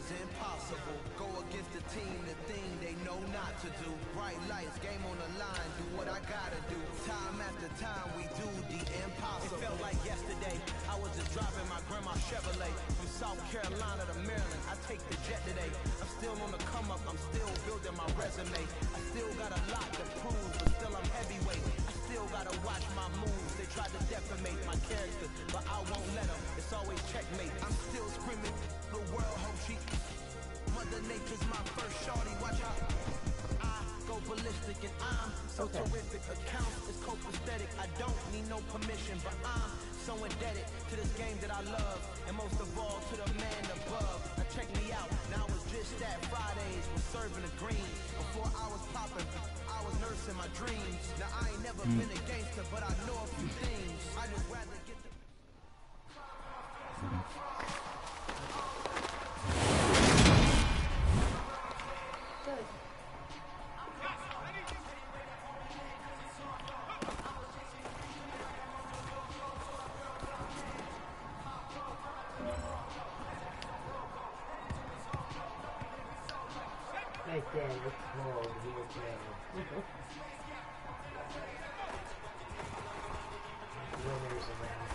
is impossible. Go against the team, the thing they know not to do. Bright lights, game on the line, do what I gotta do. Time after time, we do the impossible. It felt like yesterday, I was just driving my grandma's Chevrolet from South Carolina to Maryland. I take the jet today. I'm still on the come up, I'm still building my resume. I still got a lot to prove, but still I'm heavyweight. I still gotta watch my moves. They tried to defamate my character, but I won't let them. It's always checkmate. I'm still screaming, the world hope she. Mother Nature's my first shorty, watch out. I go ballistic and I'm so terrific. Accounts is copacetic. I don't need no permission, but I'm so indebted to this game that I love, and most of all to the man above. Now check me out. Now it was just that Fridays was serving the green. Before I was popping, I was nursing my dreams. Now I ain't never been a gangster, but I know a few things. I just rather get the Right there, it's cold. He was there. Winners around.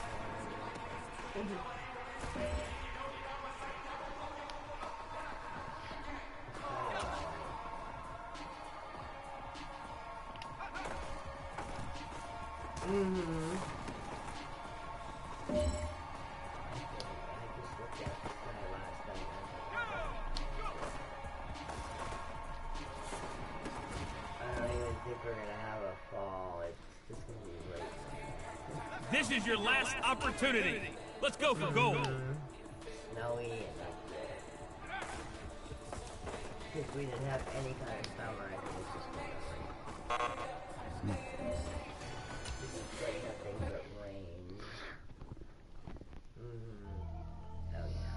This is your last opportunity. Let's go for gold. No, we ain't. If we didn't have any kind of summer, I think it's just going This is like nothing but rain. Oh yeah.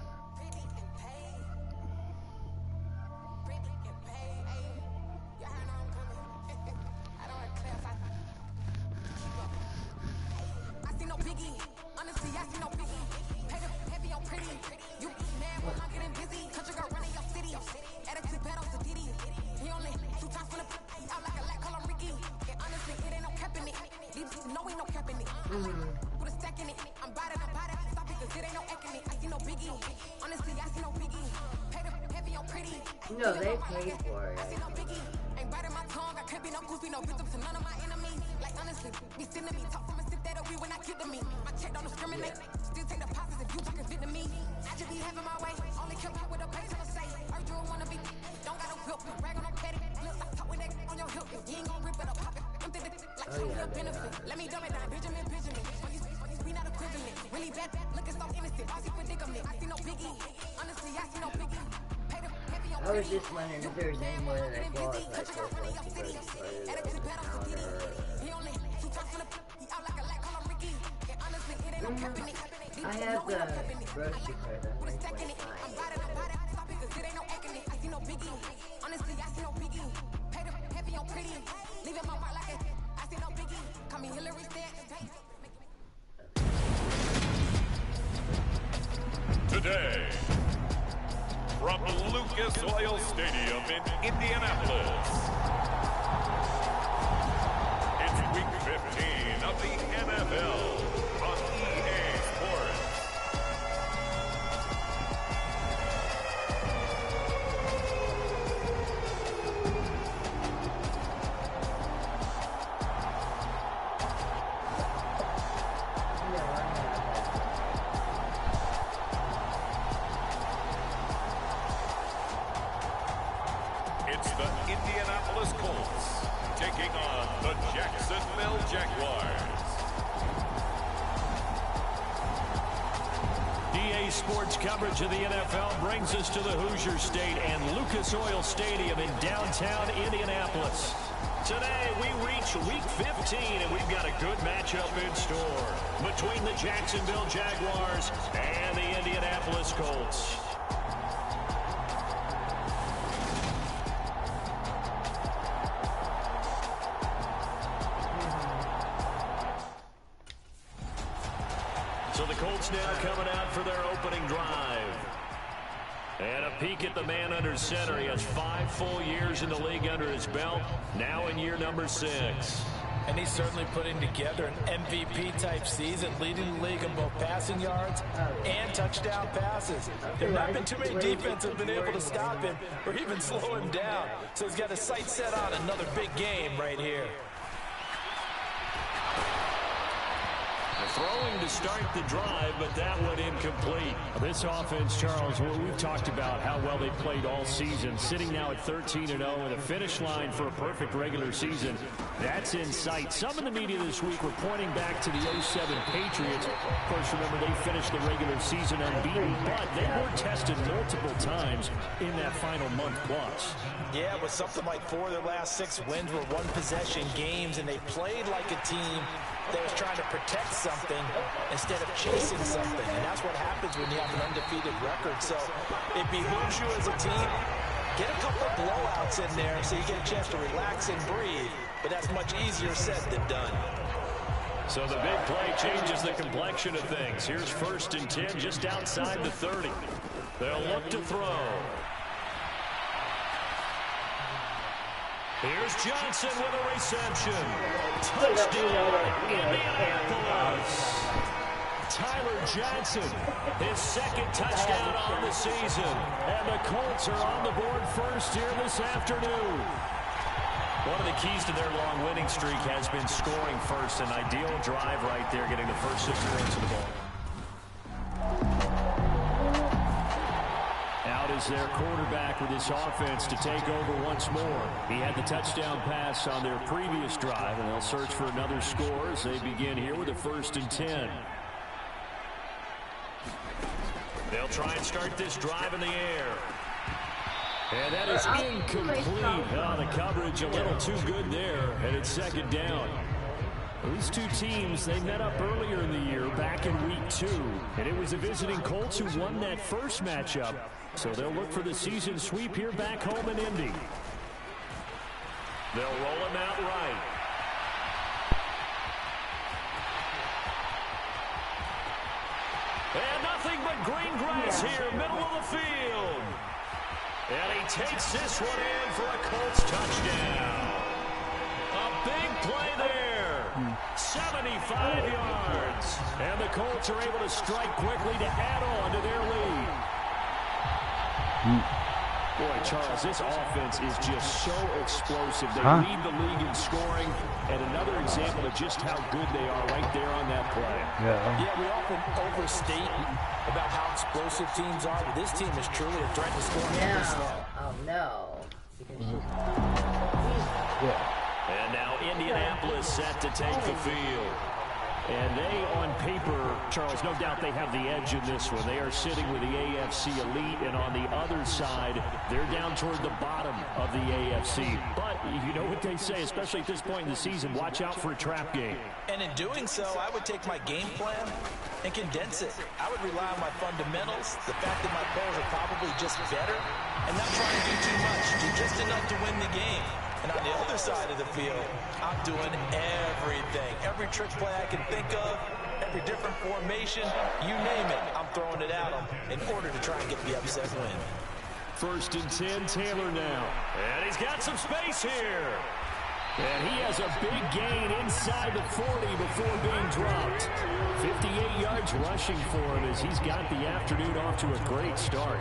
I see no biggie. Honestly, I see no biggie. Pay the heavy on pretty. You mad when I'm getting busy. Country girl running your city. Attitude bad on the Diddy. He only 2 times from the out like a lack, call him Ricky. And honestly, it ain't no cap in it. These no ain't no cap in it. Put a stack in it. I'm bad it. Stop it, cause it ain't no eck in it. I see no biggie. Honestly, I see no biggie. Pay the heavy on pretty. No, they paid for it. I see no biggie. Ain't biting my tongue. I can't be no goofy, no victim to none of my enemies. Like honestly, be sending me talk from a sit that we when I kick to me. My check don't discriminate. Still take the deposits if you talking fit to me. I just be having my way. Only care about what the pay till I say. Urge you wanna be. Don't got no whip. Rag on no petty. Look, I talk with that on your hip. You ain't gon' rip it or pop it. Empty the like show me a benefit. Let me dumb it down. Benjamin. We not equivalent. Really bad. Looking so innocent. Bossy predicament. I see no biggie. Honestly, I see no biggie. Pay the heavy on I was just wondering if there was any more than I thought. Like, attitude bad on the Diddy. He only 2 times from the he out like a lack, call him Ricky. And honestly, it ain't no cap in it. I have the grocery card on Put a stack in it. I'm bad it. Stop it, cause it ain't no eck in it. I see no biggie. Honestly, I see no biggie. Pay the heavy on pretty. Leaving my heart like it. I see no biggie. Call me Hillary Stanton. Today, from Lucas Oil Stadium in Indianapolis, it's Week 15 of the NFL on EA Sports. It's the Indianapolis Colts taking on the Jacksonville Jaguars. EA Sports coverage of the NFL brings us to the Hoosier State and Lucas Oil Stadium in downtown Indianapolis. Today we reach Week 15 and we've got a good matchup in store between the Jacksonville Jaguars and the Indianapolis Colts. So the Colts now coming out for their opening drive. And a peek at the man under center. He has 5 full years in the league under his belt, now in year number 6. And he's certainly putting together an MVP-type season, leading the league in both passing yards and touchdown passes. There have not been too many defenses that have been able to stop him or even slow him down. So he's got his sights set on another big game right here. Throwing to start the drive, but that one incomplete. This offense, Charles, we've talked about how well they played all season, sitting now at 13-0 with a finish line for a perfect regular season. That's in sight. Some in the media this week were pointing back to the 07 Patriots. Of course, remember, they finished the regular season unbeaten, but they were tested multiple times in that final month plus. Yeah, with something like 4 of their last 6 wins were one-possession games, and they played like a team that was trying to protect something instead of chasing something. And that's what happens when you have an undefeated record. So it behooves you as a team, get a couple of blowouts in there so you get a chance to relax and breathe. But that's much easier said than done. So the big play changes the complexion of things. Here's 1st and 10 just outside the 30. They'll look to throw. Here's Johnson with a reception. Touchdown, Indianapolis. Tyler Johnson, his 2nd touchdown on the season. And the Colts are on the board first here this afternoon. One of the keys to their long winning streak has been scoring first. An ideal drive right there, getting the first 6 points of the ball. Out is their quarterback with his offense to take over once more. He had the touchdown pass on their previous drive, and they'll search for another score as they begin here with a 1st and 10. They'll try and start this drive in the air. And that is incomplete. Oh, the coverage a little too good there, and it's 2nd down. These two teams, they met up earlier in the year, back in week 2. And it was the visiting Colts who won that first matchup. So they'll look for the season sweep here back home in Indy. They'll roll him out right. And nothing but green grass here, middle of the field. And he takes this one in for a Colts touchdown. A big play there. 75 yards. And the Colts are able to strike quickly to add on to their lead. Boy, Charles, this offense is just so explosive. They lead the league in scoring, and another example of just how good they are right there on that play. Yeah, we often overstate about how explosive teams are, but this team is truly a threat to score. Oh, no. Because And now Indianapolis set to take the field. And they, on paper, Charles, no doubt they have the edge in this one. They are sitting with the AFC elite, and on the other side, they're down toward the bottom of the AFC. But you know what they say, especially at this point in the season, watch out for a trap game. And in doing so, I would take my game plan and condense it. I would rely on my fundamentals, the fact that my players are probably just better, and not trying to do too much, do just enough to win the game. And on the other side of the field, I'm doing everything. Every trick play I can think of, every different formation, you name it, I'm throwing it at them in order to try and get the upset win. 1st and 10, Taylor now. And he's got some space here. And he has a big gain inside the 40 before being dropped. 58 yards rushing for him as he's got the afternoon off to a great start.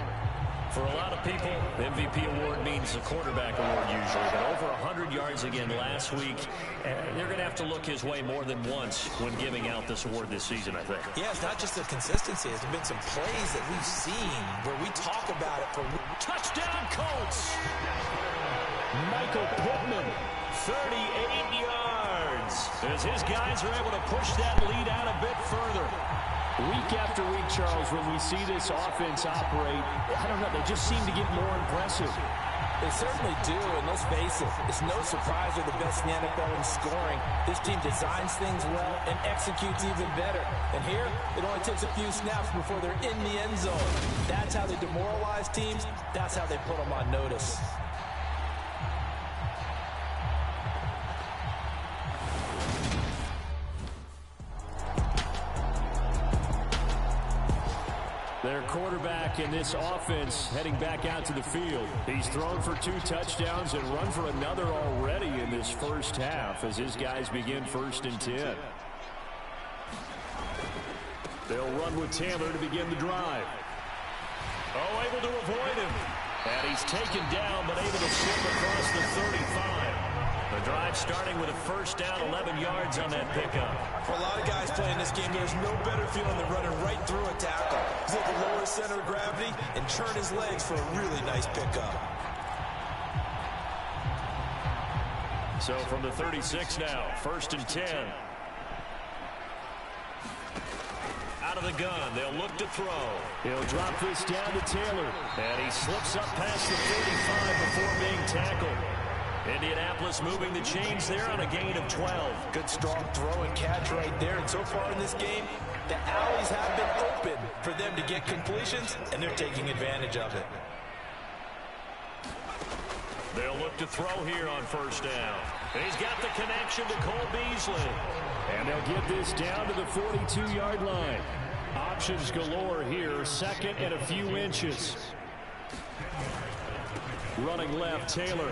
For a lot of people, the MVP award means the quarterback award usually, but over 100 yards again last week. They're going to have to look his way more than once when giving out this award this season, I think. Yeah, it's not just the consistency. There's been some plays that we've seen where we talk about it for touchdown Colts. Michael Pittman, 38 yards. As his guys are able to push that lead out a bit further. Week after week, Charles, when we see this offense operate, I don't know, they just seem to get more impressive. They certainly do, and let's face it, it's no surprise they're the best in the NFL in scoring. This team designs things well and executes even better. And here, it only takes a few snaps before they're in the end zone. That's how they demoralize teams. That's how they put them on notice. Their quarterback in this offense heading back out to the field. He's thrown for 2 touchdowns and run for another already in this first half as his guys begin 1st and 10. They'll run with Taylor to begin the drive. Oh, able to avoid him. And he's taken down, but able to slip across the 35. The drive starting with a 1st down, 11 yards on that pickup. For a lot of guys playing this game, there's no better feeling than running right through a tackle. He's at the lower center of gravity and churn his legs for a really nice pickup. So from the 36 now, 1st and 10. Out of the gun, they'll look to throw. He'll drop this down to Taylor. And he slips up past the 35 before being tackled. Indianapolis moving the chains there on a gain of 12. Good strong throw and catch right there. And so far in this game, the alleys have been open for them to get completions, and they're taking advantage of it. They'll look to throw here on 1st down. He's got the connection to Cole Beasley. And they'll get this down to the 42-yard line. Options galore here, 2nd and a few inches. Running left, Taylor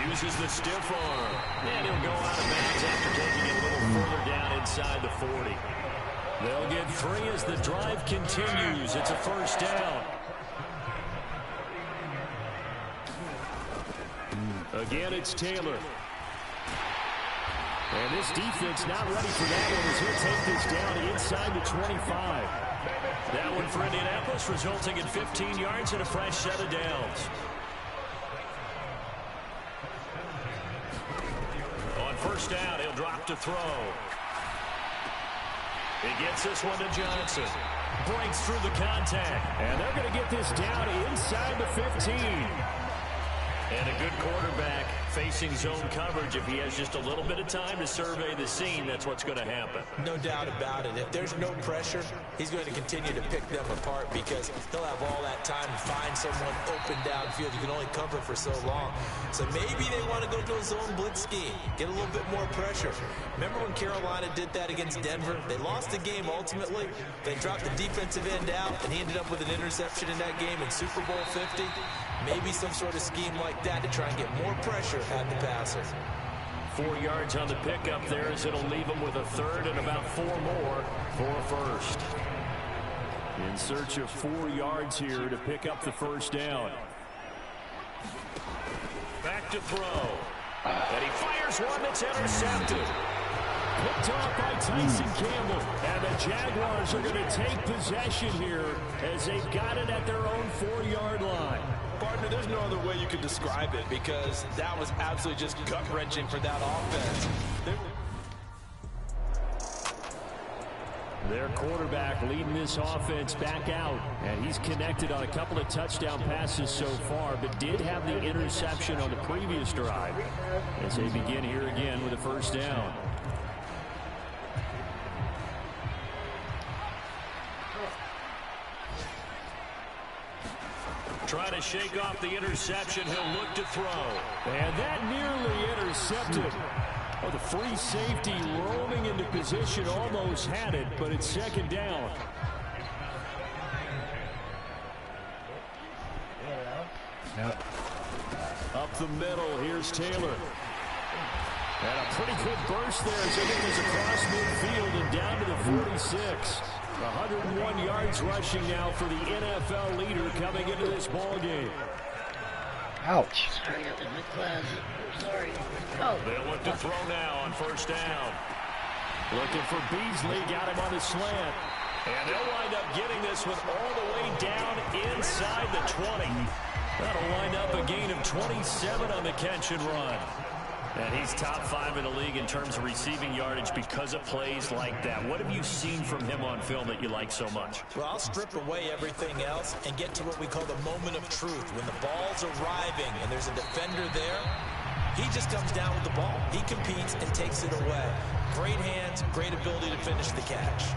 uses the stiff arm. And he'll go out of bounds after taking it a little further down inside the 40. They'll get 3 as the drive continues. It's a 1st down. Again, it's Taylor. And this defense not ready for that one as he'll take this down inside the 25. That one for Indianapolis resulting in 15 yards and a fresh set of downs. On 1st down, he'll drop to throw. He gets this one to Johnson. Breaks through the contact. And they're going to get this down inside the 15. And a good quarterback facing zone coverage. If he has just a little bit of time to survey the scene, that's what's going to happen. No doubt about it. If there's no pressure, he's going to continue to pick them apart because he'll have all that time to find someone open downfield. You can only cover for so long. So maybe they want to go to a zone blitz scheme, get a little bit more pressure. Remember when Carolina did that against Denver? They lost the game ultimately. They dropped the defensive end out, and he ended up with an interception in that game in Super Bowl 50. Maybe some sort of scheme like that to try and get more pressure at the passer. 4 yards on the pickup there as it'll leave him with a 3rd and about 4 more for a 1st. In search of 4 yards here to pick up the 1st down. Back to throw. And he fires one that's intercepted. Picked off by Tyson Campbell. And the Jaguars are going to take possession here as they've got it at their own 4-yard line. Partner, there's no other way you could describe it because that was absolutely just gut-wrenching for that offense. Their quarterback leading this offense back out, and he's connected on a couple of touchdown passes so far, but did have the interception on the previous drive as they begin here again with a 1st down. Trying to shake off the interception. He'll look to throw. And that nearly intercepted. Oh, the free safety roaming into position almost had it, but it's 2nd down. Yep. Up the middle, here's Taylor. And a pretty good burst there as it goes across midfield and down to the 46. 101 yards rushing now for the NFL leader coming into this ball game. Ouch. Sorry, I got my closet. I'm sorry. Oh. They'll look to throw now on 1st down. Looking for Beasley, got him on the slant. And they'll wind up getting this one all the way down inside the 20. That'll wind up a gain of 27 on the catch and run. And he's top 5 in the league in terms of receiving yardage because of plays like that. What have you seen from him on film that you like so much? Well, I'll strip away everything else and get to what we call the moment of truth. When the ball's arriving and there's a defender there, he just comes down with the ball. He competes and takes it away. Great hands, great ability to finish the catch.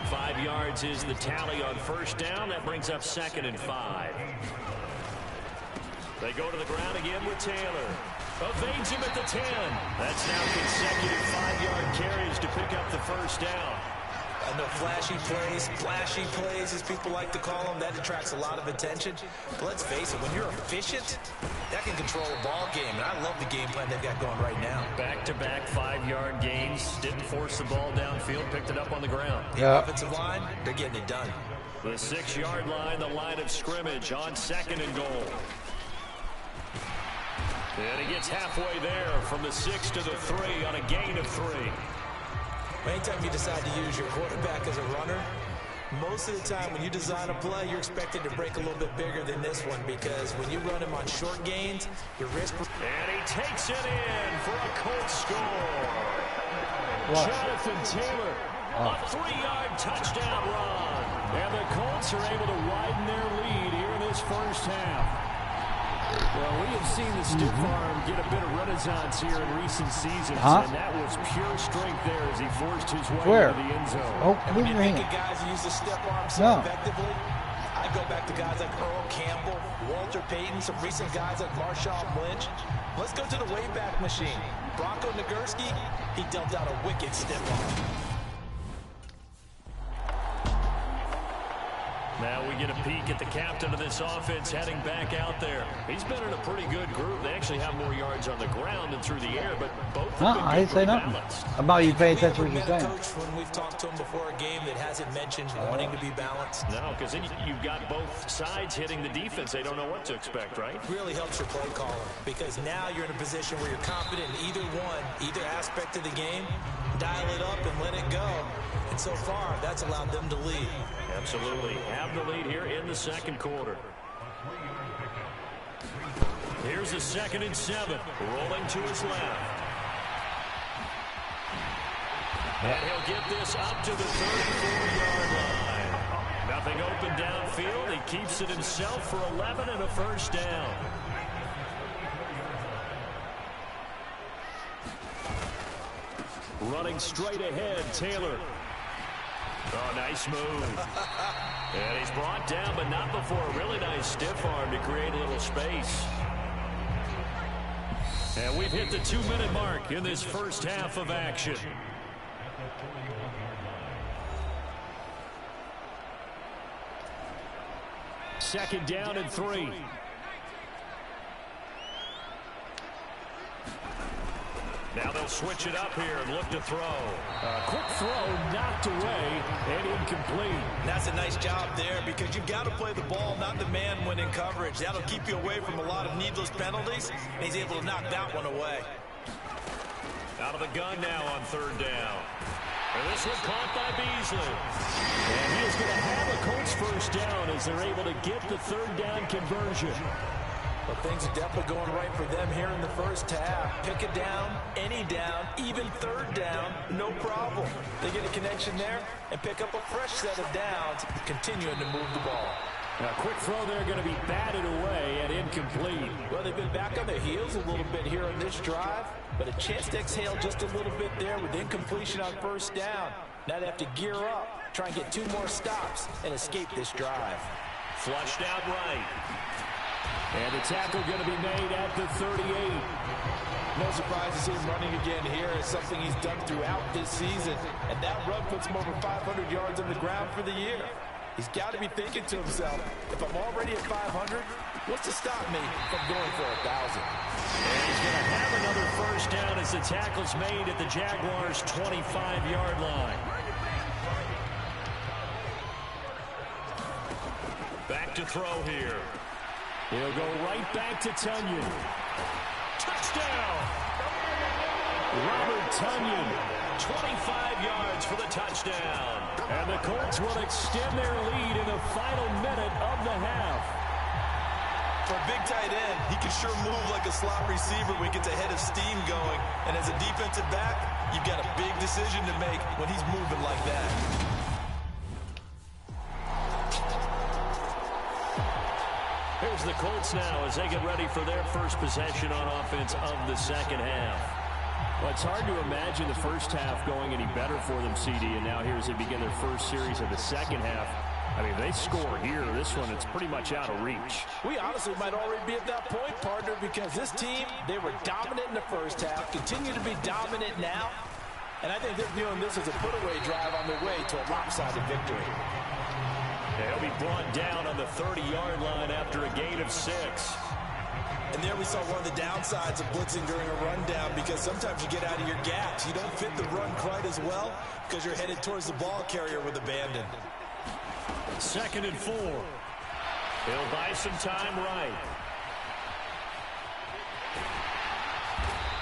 5 yards is the tally on 1st down. That brings up 2nd and 5. They go to the ground again with Taylor. Evades him at the 10. That's now consecutive 5-yard carries to pick up the 1st down. I know flashy plays, as people like to call them, that attracts a lot of attention. But let's face it, when you're efficient, that can control a ball game. And I love the game plan they've got going right now. Back-to-back 5-yard gains. Didn't force the ball downfield. Picked it up on the ground. The offensive line, they're getting it done. The 6-yard line, the line of scrimmage on 2nd and goal. And he gets halfway there from the 6 to the 3 on a gain of 3. Anytime you decide to use your quarterback as a runner, most of the time when you design a play, you're expected to break a little bit bigger than this one, because when you run him on short gains, your risk... And he takes it in for a Colts score. Jonathan Taylor, a 3-yard touchdown run. And the Colts are able to widen their lead here in this first half. Well, we have seen the stiff arm get a bit of renaissance here in recent seasons, and that was pure strength there as he forced his way into the end zone. Oh, when you think of guys who use the stiff arm so effectively, I go back to guys like Earl Campbell, Walter Payton, some recent guys like Marshawn Lynch. Let's go to the Wayback Machine. Bronco Nagurski, he dealt out a wicked stiff arm. Now we get a peek at the captain of this offense heading back out there. He's been in a pretty good group. They actually have more yards on the ground than through the air, but both have been I didn't say nothing about you paying attention to what you're saying. Coach, when we've talked to him before a game that hasn't mentioned wanting to be balanced. No, because then you've got both sides hitting the defense. They don't know what to expect, right? Really helps your play calling, because now you're in a position where you're confident in either aspect of the game. Dial it up and let it go. And so far, that's allowed them to lead. Absolutely. Have the lead here in the second quarter. Here's a 2nd and 7. Rolling to his left. And he'll get this up to the 34-yard line. Nothing open downfield. He keeps it himself for 11 and a first down. Running straight ahead, Taylor. Oh, nice move. And he's brought down, but not before a really nice stiff arm to create a little space. And we've hit the 2-minute mark in this first half of action. Second down and 3. Now they'll switch it up here and look to throw. Quick throw knocked away and incomplete. And that's a nice job there, because you've got to play the ball, not the man when in coverage. That'll keep you away from a lot of needless penalties, and he's able to knock that one away. Out of the gun now on 3rd down. And this one caught by Beasley. And he is going to have a Colts first down as they're able to get the 3rd down conversion. Well, things are definitely going right for them here in the first half. Pick a down, any down, even 3rd down, no problem. They get a connection there and pick up a fresh set of downs, continuing to move the ball. Now, quick throw there going to be batted away and incomplete. Well, they've been back on their heels a little bit here on this drive, but a chance to exhale just a little bit there with incompletion on 1st down. Now they have to gear up, try and get 2 more stops and escape this drive. Flushed out right. And the tackle going to be made at the 38. No surprise to see him running again here. It's something he's done throughout this season. And that run puts him over 500 yards on the ground for the year. He's got to be thinking to himself, if I'm already at 500, what's to stop me from going for 1,000? And he's going to have another first down as the tackle's made at the Jaguars' 25-yard line. Back to throw here. He'll go right back to Tunyon. Touchdown! Robert Tunyon, 25 yards for the touchdown. And the Colts will extend their lead in the final minute of the half. For a big tight end, he can sure move like a slot receiver when he gets a head of steam going. And as a defensive back, you've got a big decision to make when he's moving like that. Here's the Colts now as they get ready for their first possession on offense of the second half. Well, it's hard to imagine the first half going any better for them, CD, and now here as they begin their first series of the second half. I mean, they score here. This one, it's pretty much out of reach. We honestly might already be at that point, partner, because this team, they were dominant in the first half, continue to be dominant now, And I think they're viewing this as a put-away drive on their way to a lopsided victory. They'll be brought down on the 30-yard line after a gain of 6. And there we saw one of the downsides of blitzing during a rundown, because sometimes you get out of your gaps. You don't fit the run quite as well because you're headed towards the ball carrier with abandon. 2nd and 4. He'll buy some time right.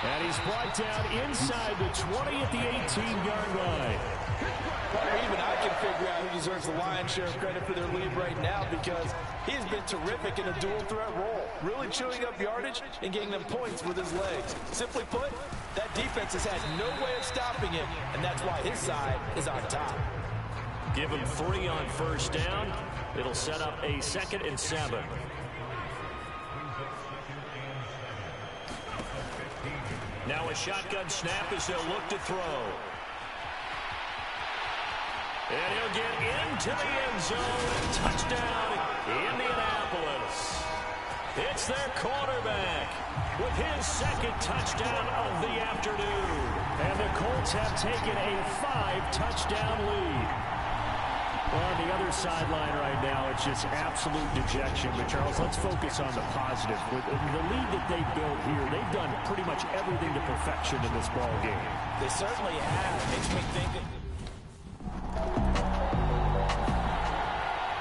And he's brought down inside the 20 at the 18-yard line. Or even I can figure out who deserves the lion's share of credit for their lead right now, because he's been terrific in a dual threat role, really chewing up yardage and getting them points with his legs. Simply put, that defense has had no way of stopping him, and that's why his side is on top. Give him 3 on 1st down. It'll set up a 2nd and 7. Now a shotgun snap as they'll look to throw. And he'll get into the end zone. Touchdown, Indianapolis. It's their quarterback with his 2nd touchdown of the afternoon. And the Colts have taken a 5-touchdown lead. Well, on the other sideline right now, it's just absolute dejection. But, Charles, let's focus on the positive. With the lead that they built here, they've done pretty much everything to perfection in this ball game. They certainly have. Makes me think.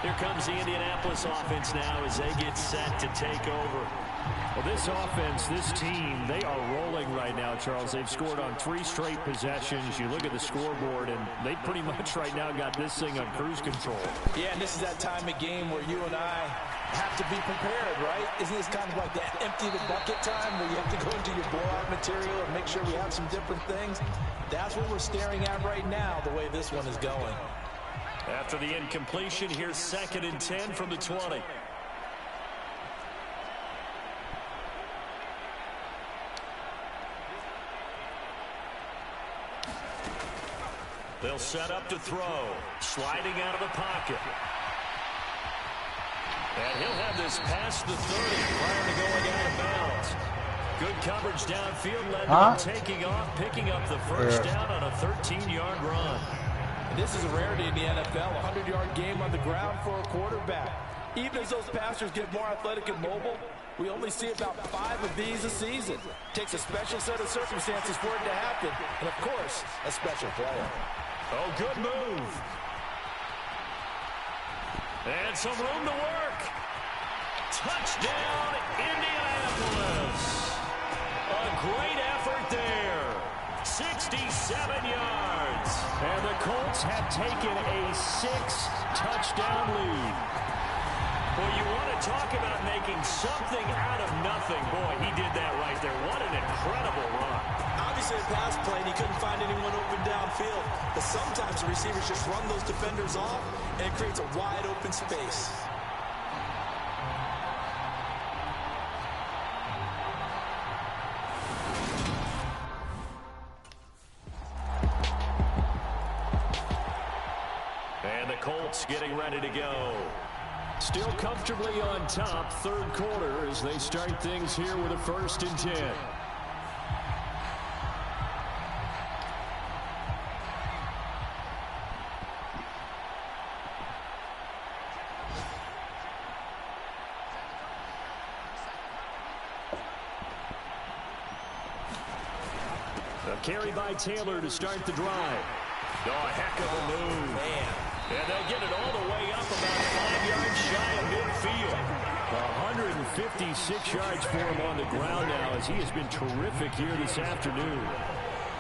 Here comes the Indianapolis offense now as they get set to take over. Well, this offense, this team, they are rolling right now, Charles. They've scored on 3 straight possessions. You look at the scoreboard, and they pretty much right now got this thing on cruise control. Yeah, and this is that time of game where you and I have to be prepared, right? Isn't this kind of like that empty the bucket time where you have to go into your blowout material and make sure we have some different things? That's what we're staring at right now, the way this one is going. After the incompletion, here's 2nd and 10 from the 20. They'll set up to throw. Sliding out of the pocket. And he'll have this past the 30 prior to going out of bounds. Good coverage downfield led to him taking off, picking up the 1st down on a 13-yard run. This is a rarity in the NFL, a 100-yard game on the ground for a quarterback. Even as those passers get more athletic and mobile, we only see about 5 of these a season. It takes a special set of circumstances for it to happen, and of course, a special player. Oh, good move. And some room to work. Touchdown, Indianapolis. A great effort there. 67 yards. And the Colts have taken a 6-touchdown lead. Well, you want to talk about making something out of nothing. Boy, he did that right there. What an incredible run. Obviously, a pass play, and he couldn't find anyone open downfield. But sometimes the receivers just run those defenders off, and it creates a wide open space. And the Colts getting ready to go. Still comfortably on top, 3rd quarter, as they start things here with a 1st and 10. A carry by Taylor to start the drive. Oh, a heck of a move. Man. And they'll get it all the way up about 5 yards shy of midfield. 156 yards for him on the ground now, as he has been terrific here this afternoon.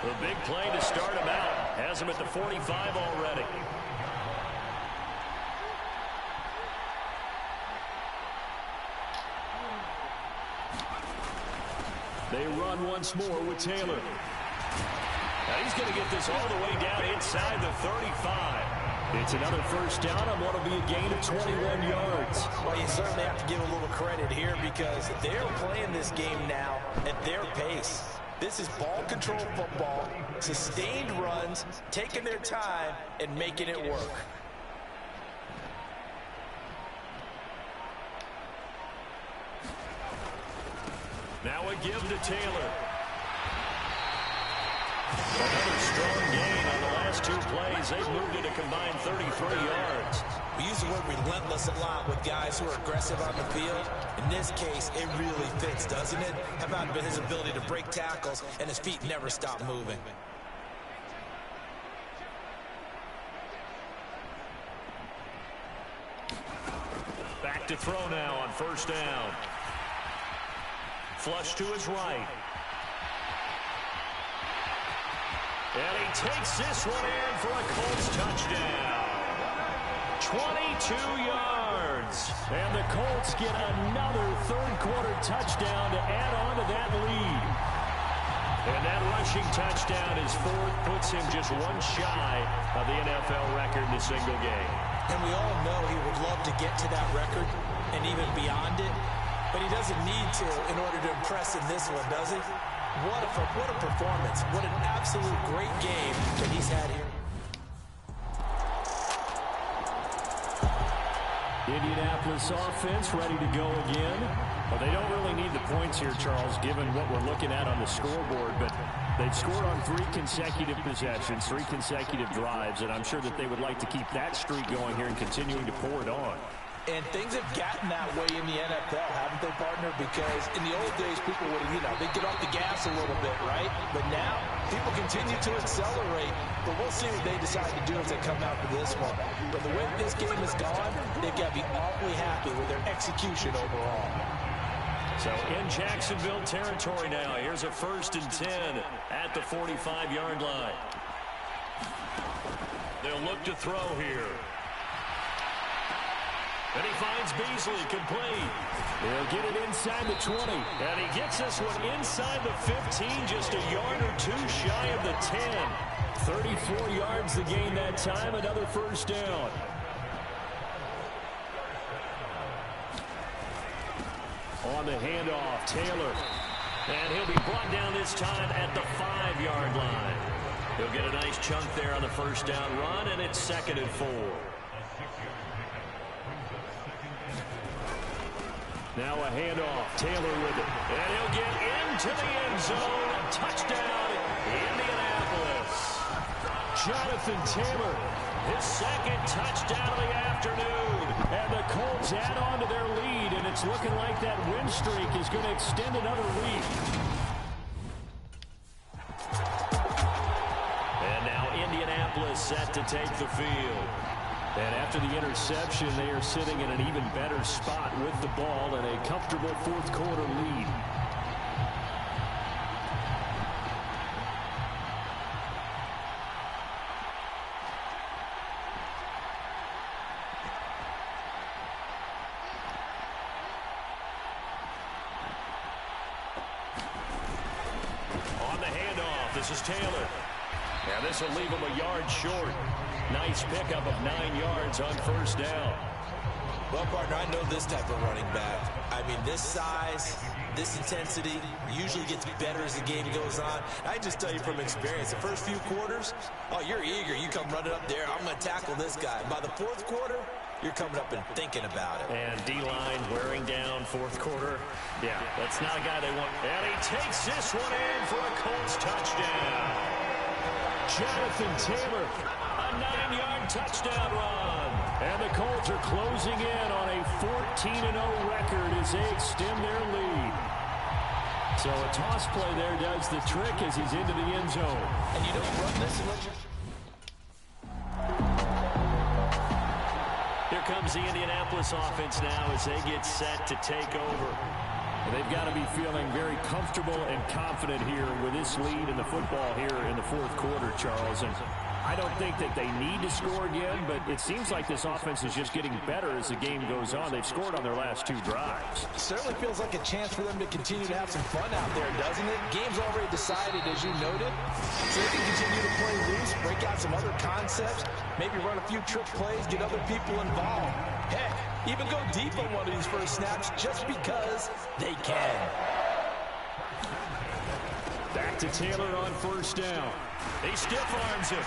The big play to start him out. Has him at the 45 already. They run once more with Taylor. Now he's going to get this all the way down inside the 35. It's another 1st down on what will be a gain of 21 yards. Well, you certainly have to give a little credit here, because they're playing this game now at their pace. This is ball control football, sustained runs, taking their time and making it work. Now a give to Taylor. Another strong last two plays, they've moved it a combined 33 yards. We use the word relentless a lot with guys who are aggressive on the field. In this case, it really fits, doesn't it? How about his ability to break tackles and his feet never stop moving? Back to throw now on first down. Flush to his right. And he takes this one in for a Colts touchdown. 22 yards. And the Colts get another third-quarter touchdown to add on to that lead. And that rushing touchdown, his fourth, puts him just one shy of the NFL record in a single game. And we all know he would love to get to that record and even beyond it, but he doesn't need to in order to impress in this one, does he? What a performance. What an absolute great game that he's had here. Indianapolis offense ready to go again. Well, they don't really need the points here, Charles, given what we're looking at on the scoreboard, but they've scored on 3 consecutive possessions, 3 consecutive drives, and I'm sure that they would like to keep that streak going here and continuing to pour it on. And things have gotten that way in the NFL, haven't they, partner? Because in the old days, people would, they'd get off the gas a little bit, right? But now, people continue to accelerate. But we'll see what they decide to do as they come out for this one. But the way this game has gone, they've got to be awfully happy with their execution overall. So in Jacksonville territory now, here's a 1st and 10 at the 45-yard line. They'll look to throw here. And he finds Beasley complete. He'll get it inside the 20. And he gets this one inside the 15, just a yard or two shy of the 10. 34 yards the gain that time, another first down. On the handoff, Taylor. And he'll be brought down this time at the 5-yard line. He'll get a nice chunk there on the first down run, and it's 2nd and 4. Now a handoff, Taylor with it. And he'll get into the end zone. Touchdown, Indianapolis. Jonathan Taylor, his 2nd touchdown of the afternoon. And the Colts add on to their lead, and it's looking like that win streak is going to extend another week. And now Indianapolis set to take the field. And after the interception, they are sitting in an even better spot with the ball and a comfortable 4th quarter lead. On the handoff, this is Taylor. And this will leave him a yard short. Nice pickup of 9 yards on first down. Well, partner, I know this type of running back. I mean, this size, this intensity usually gets better as the game goes on. I just tell you from experience, the first few quarters, oh, you're eager. You come running up there. I'm going to tackle this guy. By the 4th quarter, you're coming up and thinking about it. And D-line wearing down 4th quarter. Yeah, that's not a guy they want. And he takes this one in for a Colts touchdown. Jonathan Taylor, a 9-yard touchdown run. And the Colts are closing in on a 14-0 record as they extend their lead. So a toss play there does the trick as he's into the end zone. And you don't run this unless you're... Here comes the Indianapolis offense now as they get set to take over. And they've got to be feeling very comfortable and confident here with this lead in the football here in the 4th quarter, Charles. And I don't think that they need to score again, but it seems like this offense is just getting better as the game goes on. They've scored on their last 2 drives. It certainly feels like a chance for them to continue to have some fun out there, doesn't it? Game's already decided, as you noted. So they can continue to play loose, break out some other concepts, maybe run a few trick plays, get other people involved. Heck, even go deep on one of these first snaps just because they can. Back to Taylor on first down. He stiff arms it.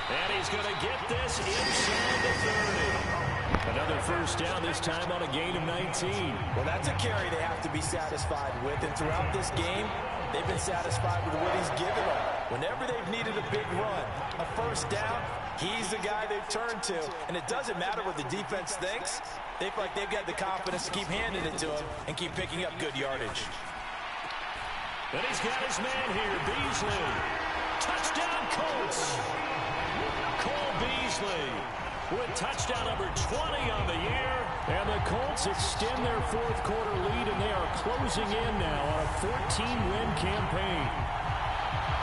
And he's going to get this inside the 30. Another first down, this time on a gain of 19. Well, that's a carry they have to be satisfied with. And throughout this game, they've been satisfied with what he's given them. Whenever they've needed a big run, a first down, he's the guy they've turned to. And it doesn't matter what the defense thinks. They feel like they've got the confidence to keep handing it to him and keep picking up good yardage. And he's got his man here, Beasley. Touchdown, Colts. Cole Beasley with touchdown number 20 on the year. And the Colts extend their fourth quarter lead, and they are closing in now on a 14-win campaign.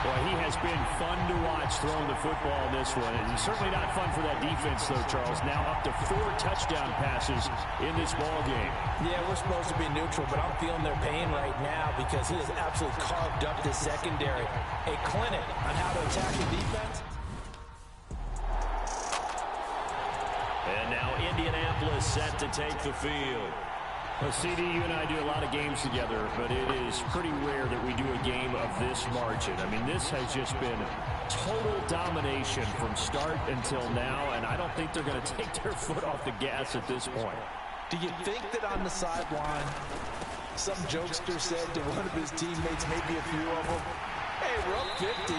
Boy, he has been fun to watch throwing the football in this one. And certainly not fun for that defense, though, Charles. Now up to 4 touchdown passes in this ball game. Yeah, we're supposed to be neutral, but I'm feeling their pain right now because he has absolutely carved up this secondary. A clinic on how to attack the defense. And now Indianapolis set to take the field. Well, CD, you and I do a lot of games together, but it is pretty rare that we do a game of this margin. I mean, this has just been total domination from start until now, and I don't think they're going to take their foot off the gas at this point. Do you think that on the sideline, some jokester said to one of his teammates, maybe a few of them, hey, we're up 50.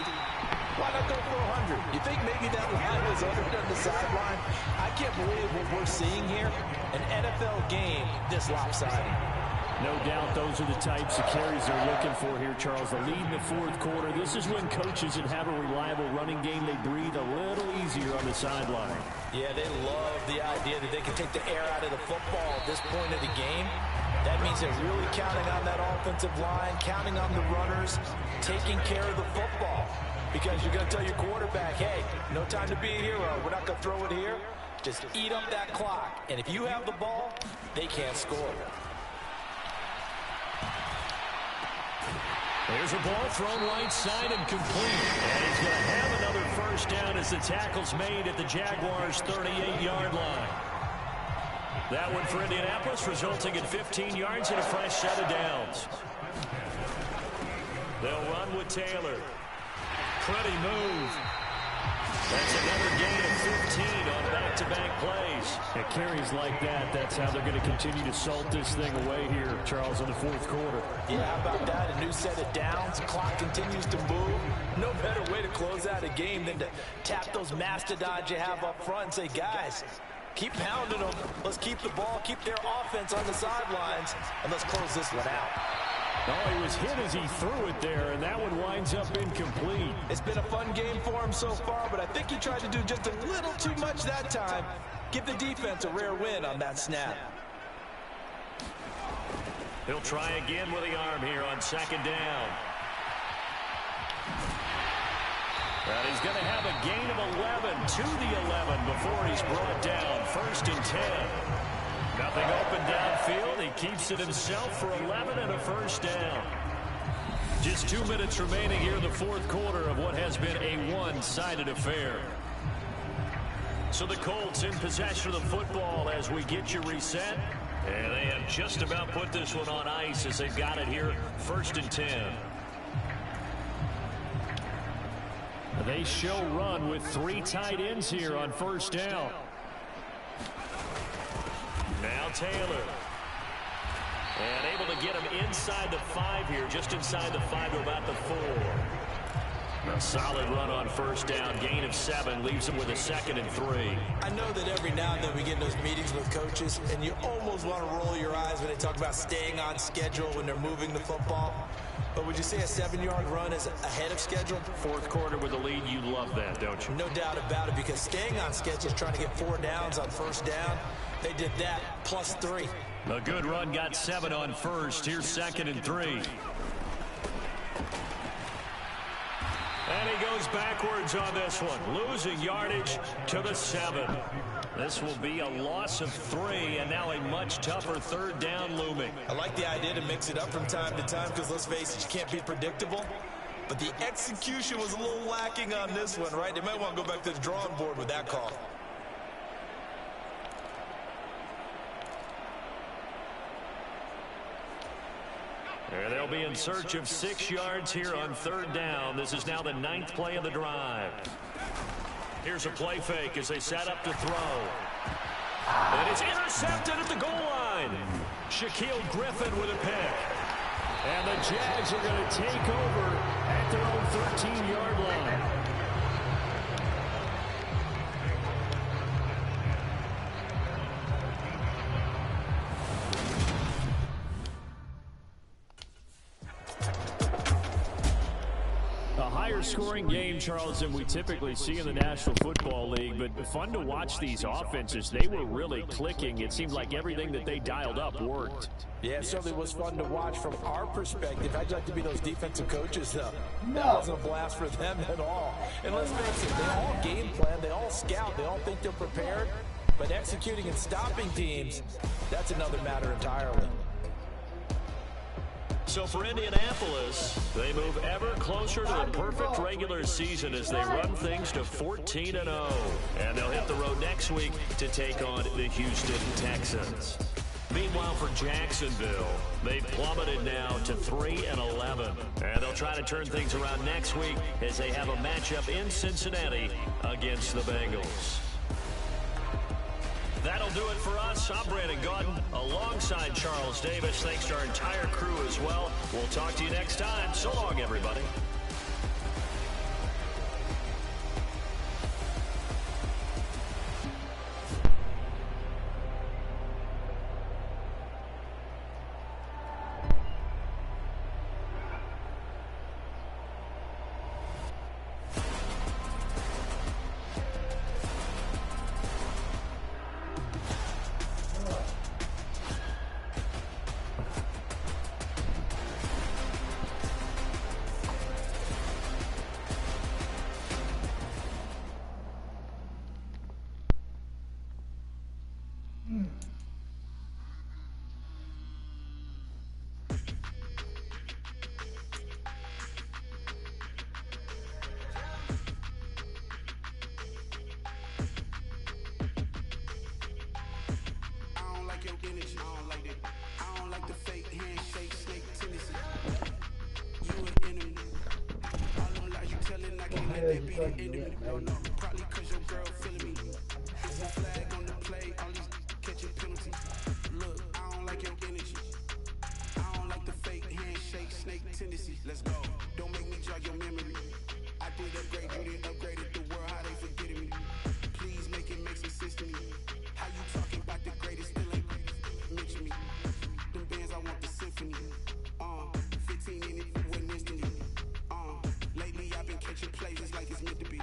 Why not go for 100? You think maybe that line was uttered on the sideline? I can't believe what we're seeing here. An NFL game this lopsided. No doubt those are the types of carries they're looking for here, Charles. The lead in the fourth quarter. This is when coaches that have a reliable running game, they breathe a little easier on the sideline. Yeah, they love the idea that they can take the air out of the football at this point of the game. That means they're really counting on that offensive line, counting on the runners, taking care of the football. Because you're going to tell your quarterback, hey, no time to be a hero. We're not going to throw it here. Just eat up that clock. And if you have the ball, they can't score. There's a ball thrown right side and complete. And he's going to have another first down as the tackle's made at the Jaguars' 38-yard line. That one for Indianapolis, resulting in 15 yards and a fresh set of downs. They'll run with Taylor. Pretty move. That's another gain of 15 on back-to-back plays. At carries like that, that's how they're going to continue to salt this thing away here, Charles, in the fourth quarter. Yeah, how about that? A new set of downs. Clock continues to move. No better way to close out a game than to tap those mastodons you have up front and say, guys, keep pounding them. Let's keep the ball, keep their offense on the sidelines, and let's close this one out. Oh, he was hit as he threw it there, and that one winds up incomplete. It's been a fun game for him so far, but I think he tried to do just a little too much that time. Give the defense a rare win on that snap. He'll try again with the arm here on second down. And he's going to have a gain of 11 to the 11 before he's brought down. First and 10. Nothing open downfield. He keeps it himself for 11 and a first down. Just 2 minutes remaining here in the fourth quarter of what has been a one-sided affair. So the Colts in possession of the football as we get you reset. And they have just about put this one on ice as they've got it here. First and 10. They show run with 3 tight ends here on first down. Now Taylor. And able to get him inside the 5 here, just inside the 5 to about the 4. A solid run on first down, gain of 7, leaves him with a 2nd and 3. I know that every now and then we get in those meetings with coaches, and you almost want to roll your eyes when they talk about staying on schedule when they're moving the football. But would you say a 7-yard run is ahead of schedule? Fourth quarter with a lead, you love that, don't you? No doubt about it, because staying on schedule is trying to get 4 downs on first down. They did that, plus 3. A good run, got 7 on first. Here's 2nd and 3. And he goes backwards on this one, losing yardage to the 7. This will be a loss of 3, and now a much tougher third down looming. I like the idea to mix it up from time to time because, let's face it, you can't be predictable. But the execution was a little lacking on this one, right? They might want to go back to the drawing board with that call. And they'll be in search of 6 yards here on third down. This is now the 9th play of the drive. Here's a play fake as they set up to throw. And it's intercepted at the goal line. Shaquille Griffin with a pick. And the Jags are going to take over at their own 13-yard line. Scoring game, Charles, than we typically see in the National Football League, but fun to watch these offenses. They were really clicking. It seemed like everything that they dialed up worked. Yeah, it certainly was fun to watch from our perspective. I'd like to be those defensive coaches, though. No. That wasn't a blast for them at all. And let's face it, they all game plan, they all scout, they all think they're prepared, but executing and stopping teams, that's another matter entirely. So for Indianapolis, they move ever closer to a perfect regular season as they run things to 14-0. And they'll hit the road next week to take on the Houston Texans. Meanwhile, for Jacksonville, they've plummeted now to 3-11. And they'll try to turn things around next week as they have a matchup in Cincinnati against the Bengals. That'll do it for us. I'm Brandon Gaudin alongside Charles Davis. Thanks to our entire crew as well. We'll talk to you next time. So long, everybody. Probably cause your girl feeling me. It's a flag on the play, all these catching penalties. Look, I don't like your energy. I don't like the fake handshake, snake tendencies. Let's go. Don't make me jog your memory. I did upgrade, you didn't upgrade it. The world, how they forgetting me. Please make it make some sense to me. How you talking about the greatest, still ain't mention me. Them bands, I want the symphony. 15 in it, wasn't instantly. Lately I've been catching plays, it's like it's meant to be.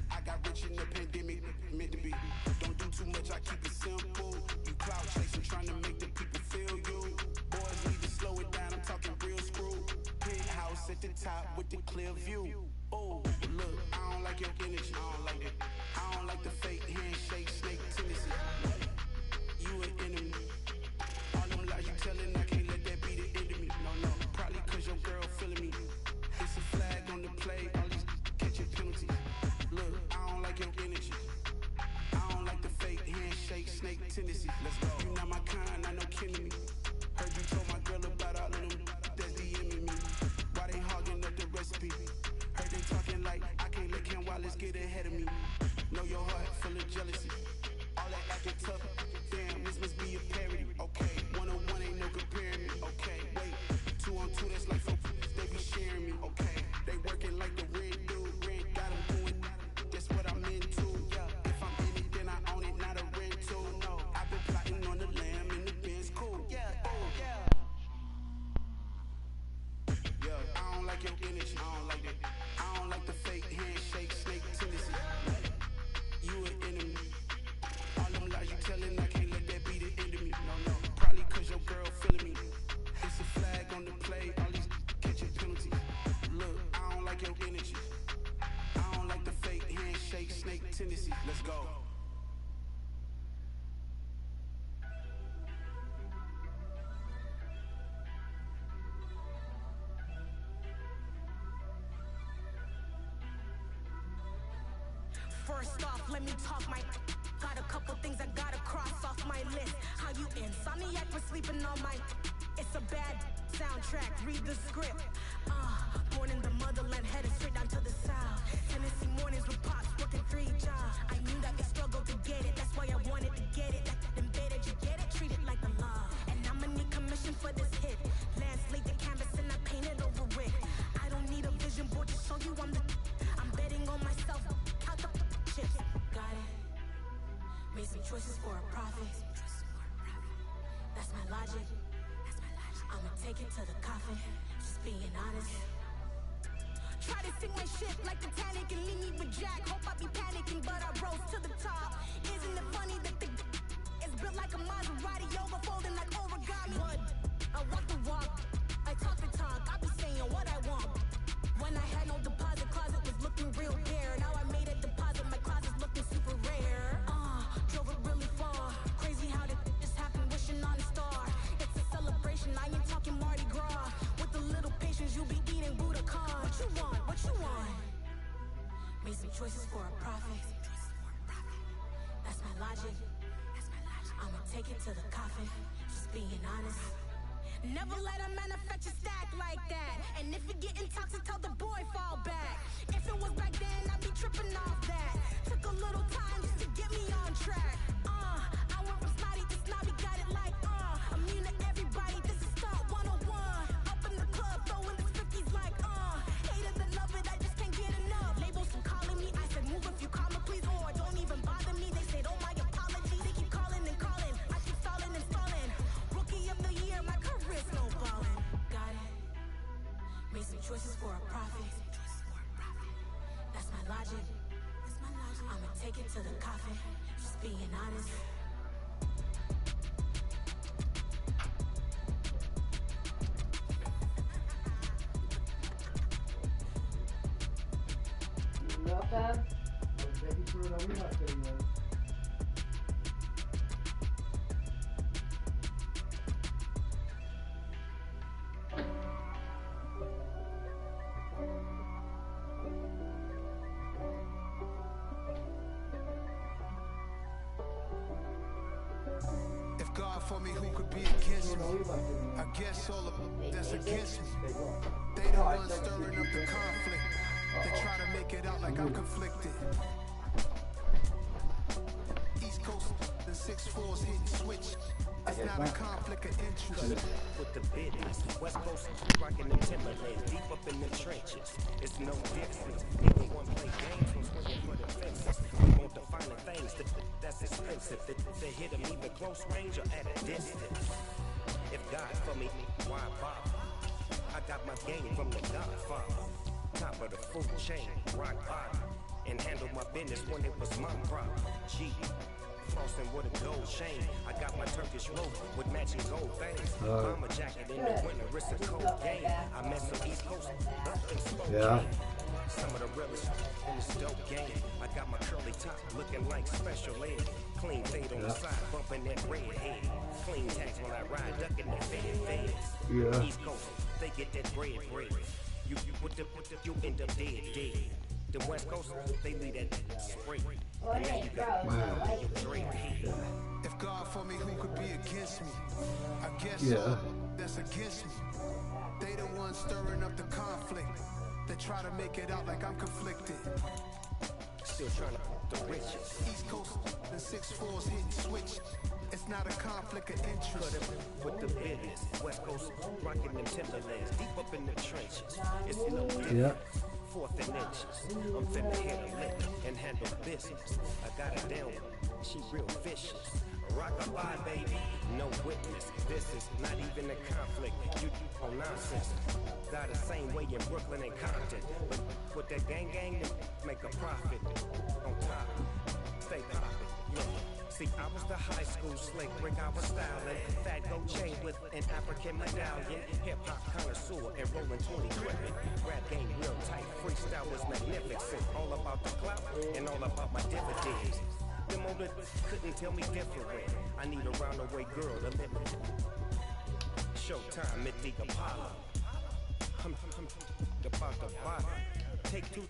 I got rich in the pandemic, meant to be. Don't do too much, I keep it simple. You cloud chasing, trying to make the people feel you. Boys need to slow it down, I'm talking real screw. Penthouse at the top with the clear view. Oh, look, I don't like your energy, I don't like it. I don't like the fake handshake, snake tendency. You an enemy. All them lies you telling, I can't let that be the end of me. No, probably cause your girl feeling me. It's a flag on the play, all these catching penalties. Look, I don't like your energy. I don't like the fake handshake, snake tendencies. Let's go. You not my kind, I know kidding me. Heard you told my girl about all of them that's DMing me. Why they hogging up the recipe? Heard they talking like I can't let Ken Wallace get ahead of me. Know your heart full of jealousy. All that acting tough, damn, this must be a parody. Okay, 1-on-1 ain't no comparing me. Okay, wait, 2-on-2, that's like 4. They be sharing me. Okay, they working like the red dude. Red got them doing. That's what I'm into. Yeah, if I'm in it, then I own it, not a rental. No, I've been plotting on the lamb and the Benz cool. Yeah, oh yeah. Yeah, I don't like your energy. I don't like it. I don't like the fake handshake, snake tendency. You an enemy. All them lies you telling, I can't let that be the end of me. No, probably cause your girl feeling me. It's a flag on the play, all these catching penalties. Look, I don't like your energy. I don't like the fake handshake, snake tendency. Let's go. First off, let me talk my. Got a couple things I gotta cross off my list. How you insomniac for sleeping on my. It's a bad soundtrack, read the script. Born in the motherland, headed straight down to the south. Tennessee mornings with pops, working 3 jobs. I knew that they struggled to get it, that's why I wanted to get it. Like embedded, you get it, treat it like the law. And I'ma need commission for this hit. Lance laid the canvas and I painted over it. I don't need a vision board to for a profit. That's my logic. I'ma take it to the coffin. Just being honest. Try to sing my shit like Titanic and leave me with Jack. Hope I be panicking, but I rose to the top. Isn't it funny that the is built like a Maserati, overfolding like origami? What? I walk the walk, I talk the talk. I be saying what I want. When I had no deposit, closet was looking real bare. Now I made a deposit, my closet's looking super rare. Drove it really far. Crazy how did this happen? Wishing on a star. It's a celebration. I ain't talking Mardi Gras. With a little patience, you'll be eating Budokan. What you want? What you want? Made some choices for a profit. That's my logic. I'ma take it to the coffin. Just being honest. Never let a manufacture stack like that. And if it getting toxic, tell the boy fall back. If it was back then, I'd be tripping off that. Took a little time just to get me on track. I went from snotty to snobby, got it like immune to everybody, this is start 101. Up in the club, throwing the 50s like hate it and love it, I just can't get enough. Labels keep calling me, I said move if you call me please, or don't even bother me. They said oh my apologies, they keep calling and calling. I keep stalling and stalling. Rookie of the year, my career snowballing. Got it. Made some choices for a profit. That's my logic. I'ma take it to the coffin. Just being honest. If God for me, who could be against me? I guess all of that's against me. They the ones stirring up the conflict. They try to make it out like I'm conflicted. East Coast, the 6-4's hitting switch. It's not a conflict of interest. With the business, West Coast rocking them Timberlands, deep up in them trenches. It's no difference. Even one play games from swinging for the fences. We want the finer things that's expensive. They hit them either close range or at a distance. If God for me, why bother? I got my game from the Godfather. Top of the food chain, rock bottom. And handle my business when it was my problem. G. Frosting with a gold chain. I got my Turkish rope with matching gold things. Bomber jacket in the winter, it's a cold game. I met some East Coast up in Spokane. Some of the realest in this dope game. I got my curly top looking like special ed. Clean fade on the side, bumping that red head. Clean tags when I ride, ducking the feds. East Coast, they get that bread. You end up dead. The West Coast, they leave that spray. And now you got your dream. If God for me, who could be against me? I guess that's against me. They the ones stirring up the conflict. They try to make it out like I'm conflicted. Still trying to the riches. East Coast, the 6-4's hitting switch. It's not a conflict of interest. With the business, West Coast rocking them Timberlands, deep up in the trenches. It's no difference. Fourth and inches. I'm finna hit a lick and handle business. I got her down, she real vicious. Rock-a-bye, baby, no witness. This is not even a conflict. You on nonsense. Got the same way in Brooklyn and Compton. But with that gang, make a profit. On top, stay poppin'. Yeah. See, I was the high school slick Rick, I was styling. Fat gold chain with an African medallion. Hip-hop connoisseur and rolling 20 gripping. Rap game real tight, freestyle was magnificent. All about the clout and all about my dividends. Them older couldn't tell me different. I need a roundaway girl to live with. Showtime at the Apollo. I'm about the bottom. Take two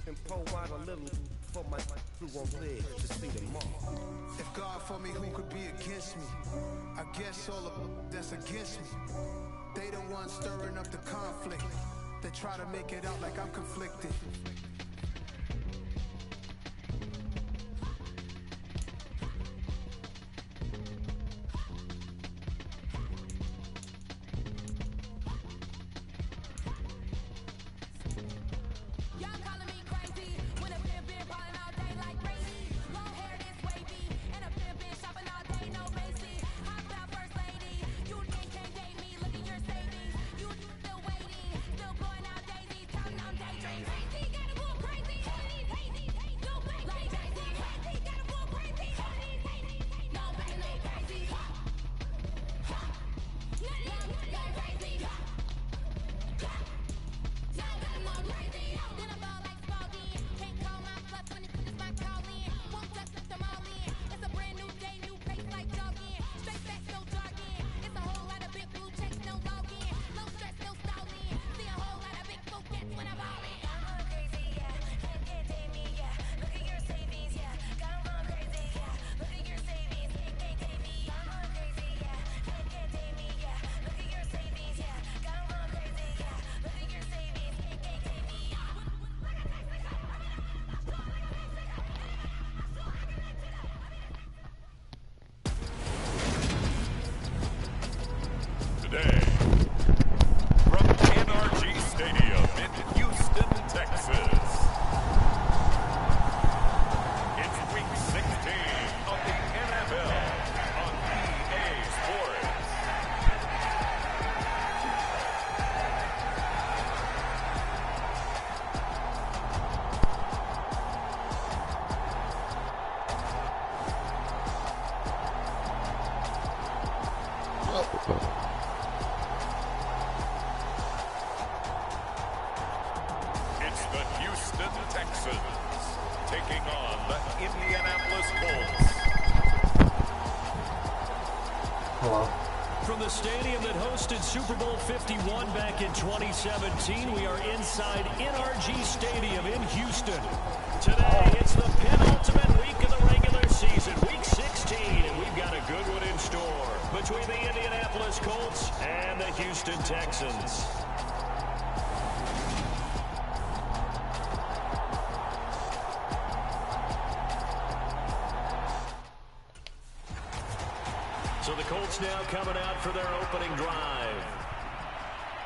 and pour out a little for my who won't live to see them all. If God for me, who could be against me? I guess all of that's against me. They the ones stirring up the conflict. They try to make it out like I'm conflicted. Shopping Hello. From the stadium that hosted Super Bowl 51 back in 2017, we are inside NRG Stadium in Houston. Today, it's the penultimate week of the regular season, week 16, and we've got a good one in store between the Indianapolis Colts and the Houston Texans. So the Colts now coming out for their opening drive.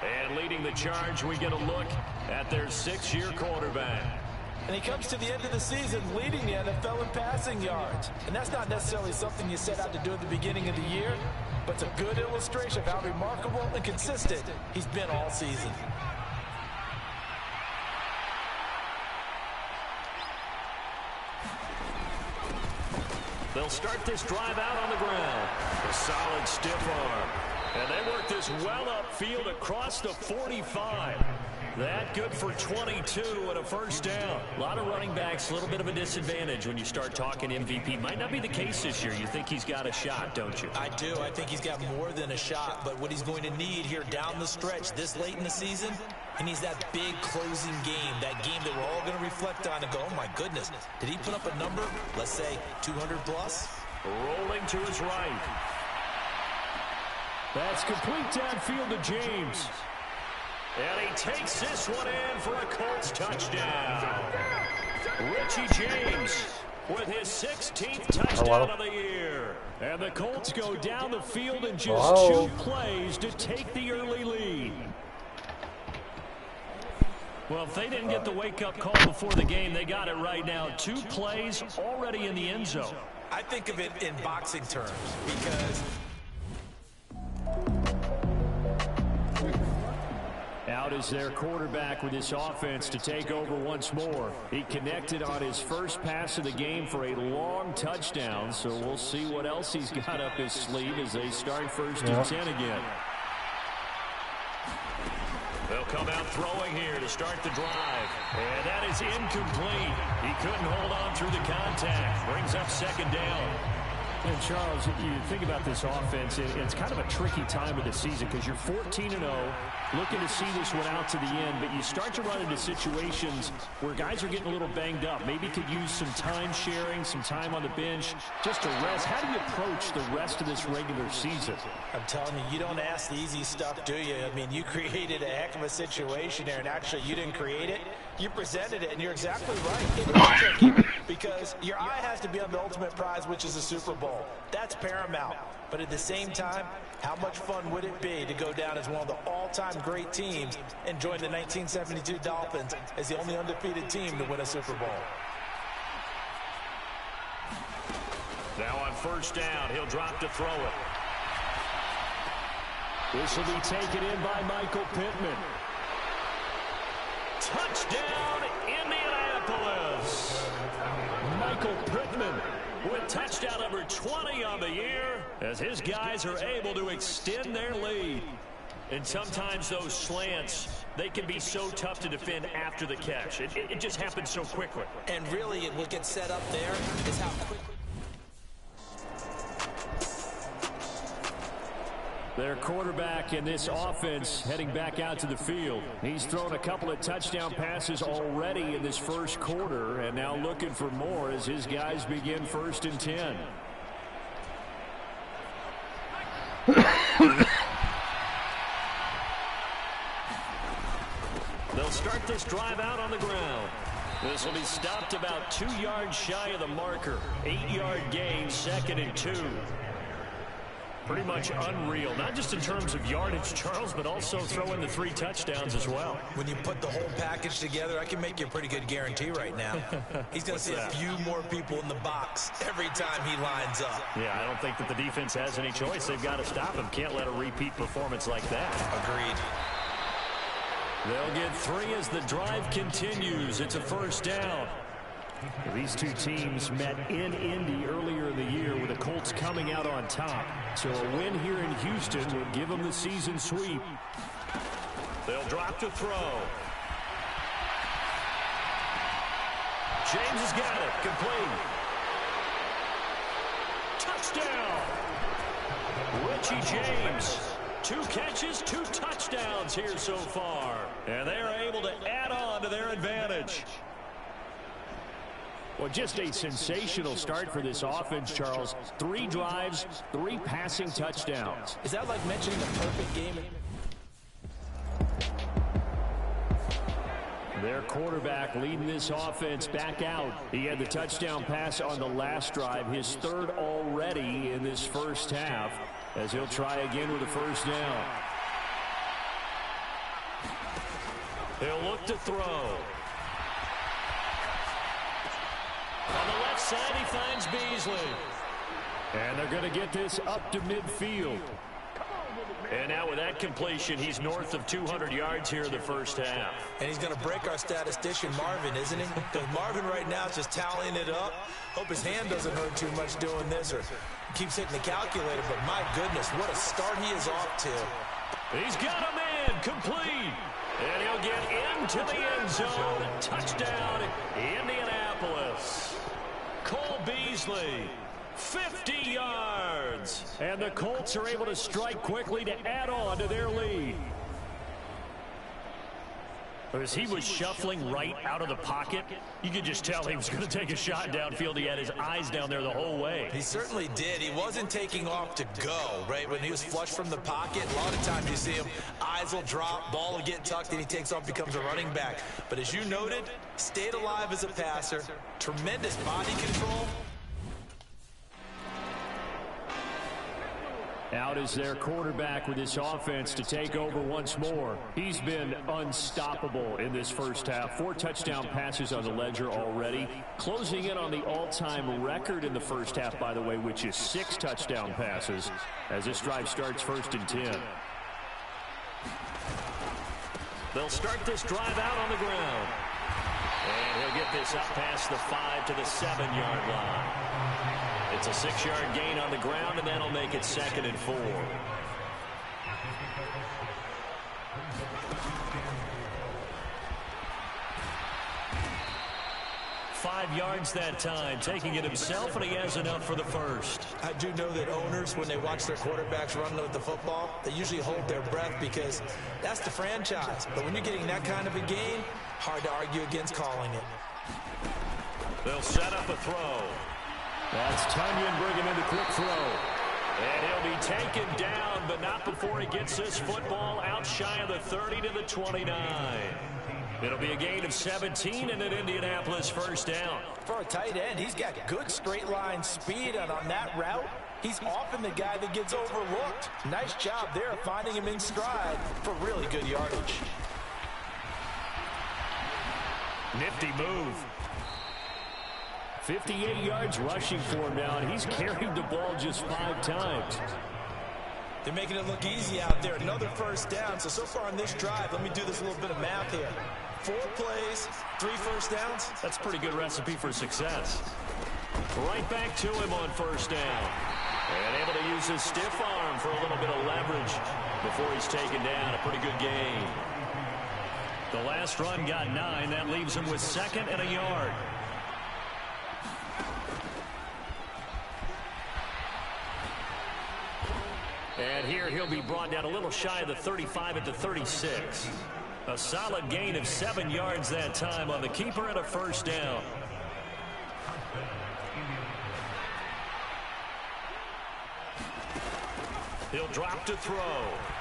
And leading the charge, we get a look at their 6-year quarterback. And he comes to the end of the season leading the NFL in passing yards. And that's not necessarily something you set out to do at the beginning of the year, but it's a good illustration of how remarkable and consistent he's been all season. They'll start this drive out on the ground. A solid stiff arm. And they work this well upfield across the 45. That good for 22 and a first down. A lot of running backs, a little bit of a disadvantage when you start talking MVP. Might not be the case this year. You think he's got a shot, don't you? I do. I think he's got more than a shot. But what he's going to need here down the stretch this late in the season, he needs that big closing game, that game that we're all going to reflect on and go, oh, my goodness, did he put up a number, let's say 200 plus? Rolling to his right. That's complete downfield to James. And he takes this one in for a Colts touchdown. Richie James with his 16th touchdown of the year. And the Colts go down the field in just 2 plays to take the early lead. Well, if they didn't get the wake-up call before the game, they got it right now. 2 plays already in the end zone. I think of it in boxing terms because... Out is their quarterback with this offense to take over once more. He connected on his first pass of the game for a long touchdown, so we'll see what else he's got up his sleeve as they start first and 10 again. They'll come out throwing here to start the drive. And that is incomplete. He couldn't hold on through the contact. Brings up second down. And Charles, you think about this offense, it's kind of a tricky time of the season because you're 14-0, looking to see this one out to the end, but you start to run into situations where guys are getting a little banged up. Maybe could use some time sharing, some time on the bench, just to rest. How do you approach the rest of this regular season? I'm telling you, you don't ask the easy stuff, do you? I mean, you created a heck of a situation there, and actually you didn't create it. You presented it, and you're exactly right. It's tricky because your eye has to be on the ultimate prize, which is the Super Bowl. That's paramount. But at the same time, how much fun would it be to go down as one of the all-time great teams and join the 1972 Dolphins as the only undefeated team to win a Super Bowl? Now on first down, he'll drop to throw it. This will be taken in by Michael Pittman. Touchdown, Indianapolis! Michael Pittman with touchdown number 20 on the year as his guys are able to extend their lead. And sometimes those slants, they can be so tough to defend after the catch. It just happens so quickly. And really, what gets set up there is how quickly. Their quarterback in this offense heading back out to the field. He's thrown a couple of touchdown passes already in this first quarter and now looking for more as his guys begin first and 10. They'll start this drive out on the ground. This will be stopped about 2 yards shy of the marker. 8-yard gain, 2nd and 2. Pretty much unreal, not just in terms of yardage, Charles, but also throwing the 3 touchdowns as well. When you put the whole package together, I can make you a pretty good guarantee right now. He's going to see a few more people in the box every time he lines up. Yeah, I don't think that the defense has any choice. They've got to stop him. Can't let a repeat performance like that. Agreed. They'll get 3 as the drive continues. It's a first down. These two teams met in Indy earlier in the year with the Colts coming out on top. So a win here in Houston would give them the season sweep. They'll drop to throw. James has got it. Complete. Touchdown. Richie James. 2 catches, 2 touchdowns here so far. And they are able to add on to their advantage. Well, just a sensational start for this offense, Charles. 3 drives, 3 passing touchdowns. Is that like mentioning the perfect game? Their quarterback leading this offense back out. He had the touchdown pass on the last drive, his 3rd already in this first half, as he'll try again with a first down. He'll look to throw. On the left side, he finds Beasley. And they're going to get this up to midfield. And now with that completion, he's north of 200 yards here in the first half. And he's going to break our statistician, Marvin, isn't he? Because Marvin right now is just tallying it up. Hope his hand doesn't hurt too much doing this or keeps hitting the calculator. But my goodness, what a start he is off to. He's got a man complete. And he'll get into the end zone. Touchdown, Indianapolis. Cole Beasley. 50 yards. And the Colts are able to strike quickly to add on to their lead. As he was shuffling right out of the pocket, you could just tell he was going to take a shot downfield. He had his eyes down there the whole way. He certainly did. He wasn't taking off to go, right? When he was flush from the pocket, a lot of times you see him, eyes will drop, ball will get tucked, and he takes off, becomes a running back. But as you noted, stayed alive as a passer, tremendous body control. Out is their quarterback with this offense to take over once more. He's been unstoppable in this first half. 4 touchdown passes on the ledger already. Closing in on the all-time record in the first half, by the way, which is 6 touchdown passes as this drive starts 1st and 10. They'll start this drive out on the ground. And he'll get this up past the 5 to the 7-yard line. It's a 6-yard gain on the ground, and that'll make it 2nd and 4. 5 yards that time, taking it himself, and he has enough for the first. I do know that owners, when they watch their quarterbacks run with the football, they usually hold their breath because that's the franchise. But when you're getting that kind of a gain, hard to argue against calling it. They'll set up a throw. That's Tunyon bringing in the quick throw. And he'll be taken down, but not before he gets this football out shy of the 30 to the 29. It'll be a gain of 17 and an Indianapolis first down. For a tight end, he's got good straight line speed, and on that route, he's often the guy that gets overlooked. Nice job there finding him in stride for really good yardage. Nifty move. 58 yards rushing for him now, and he's carried the ball just 5 times. They're making it look easy out there. Another first down. So far on this drive, let me do this little bit of math here. 4 plays, 3 first downs. That's a pretty good recipe for success. Right back to him on first down. And able to use his stiff arm for a little bit of leverage before he's taken down. A pretty good gain. The last run got 9. That leaves him with 2nd and a yard. And here he'll be brought down a little shy of the 35 at the 36. A solid gain of 7 yards that time on the keeper and a first down. He'll drop to throw.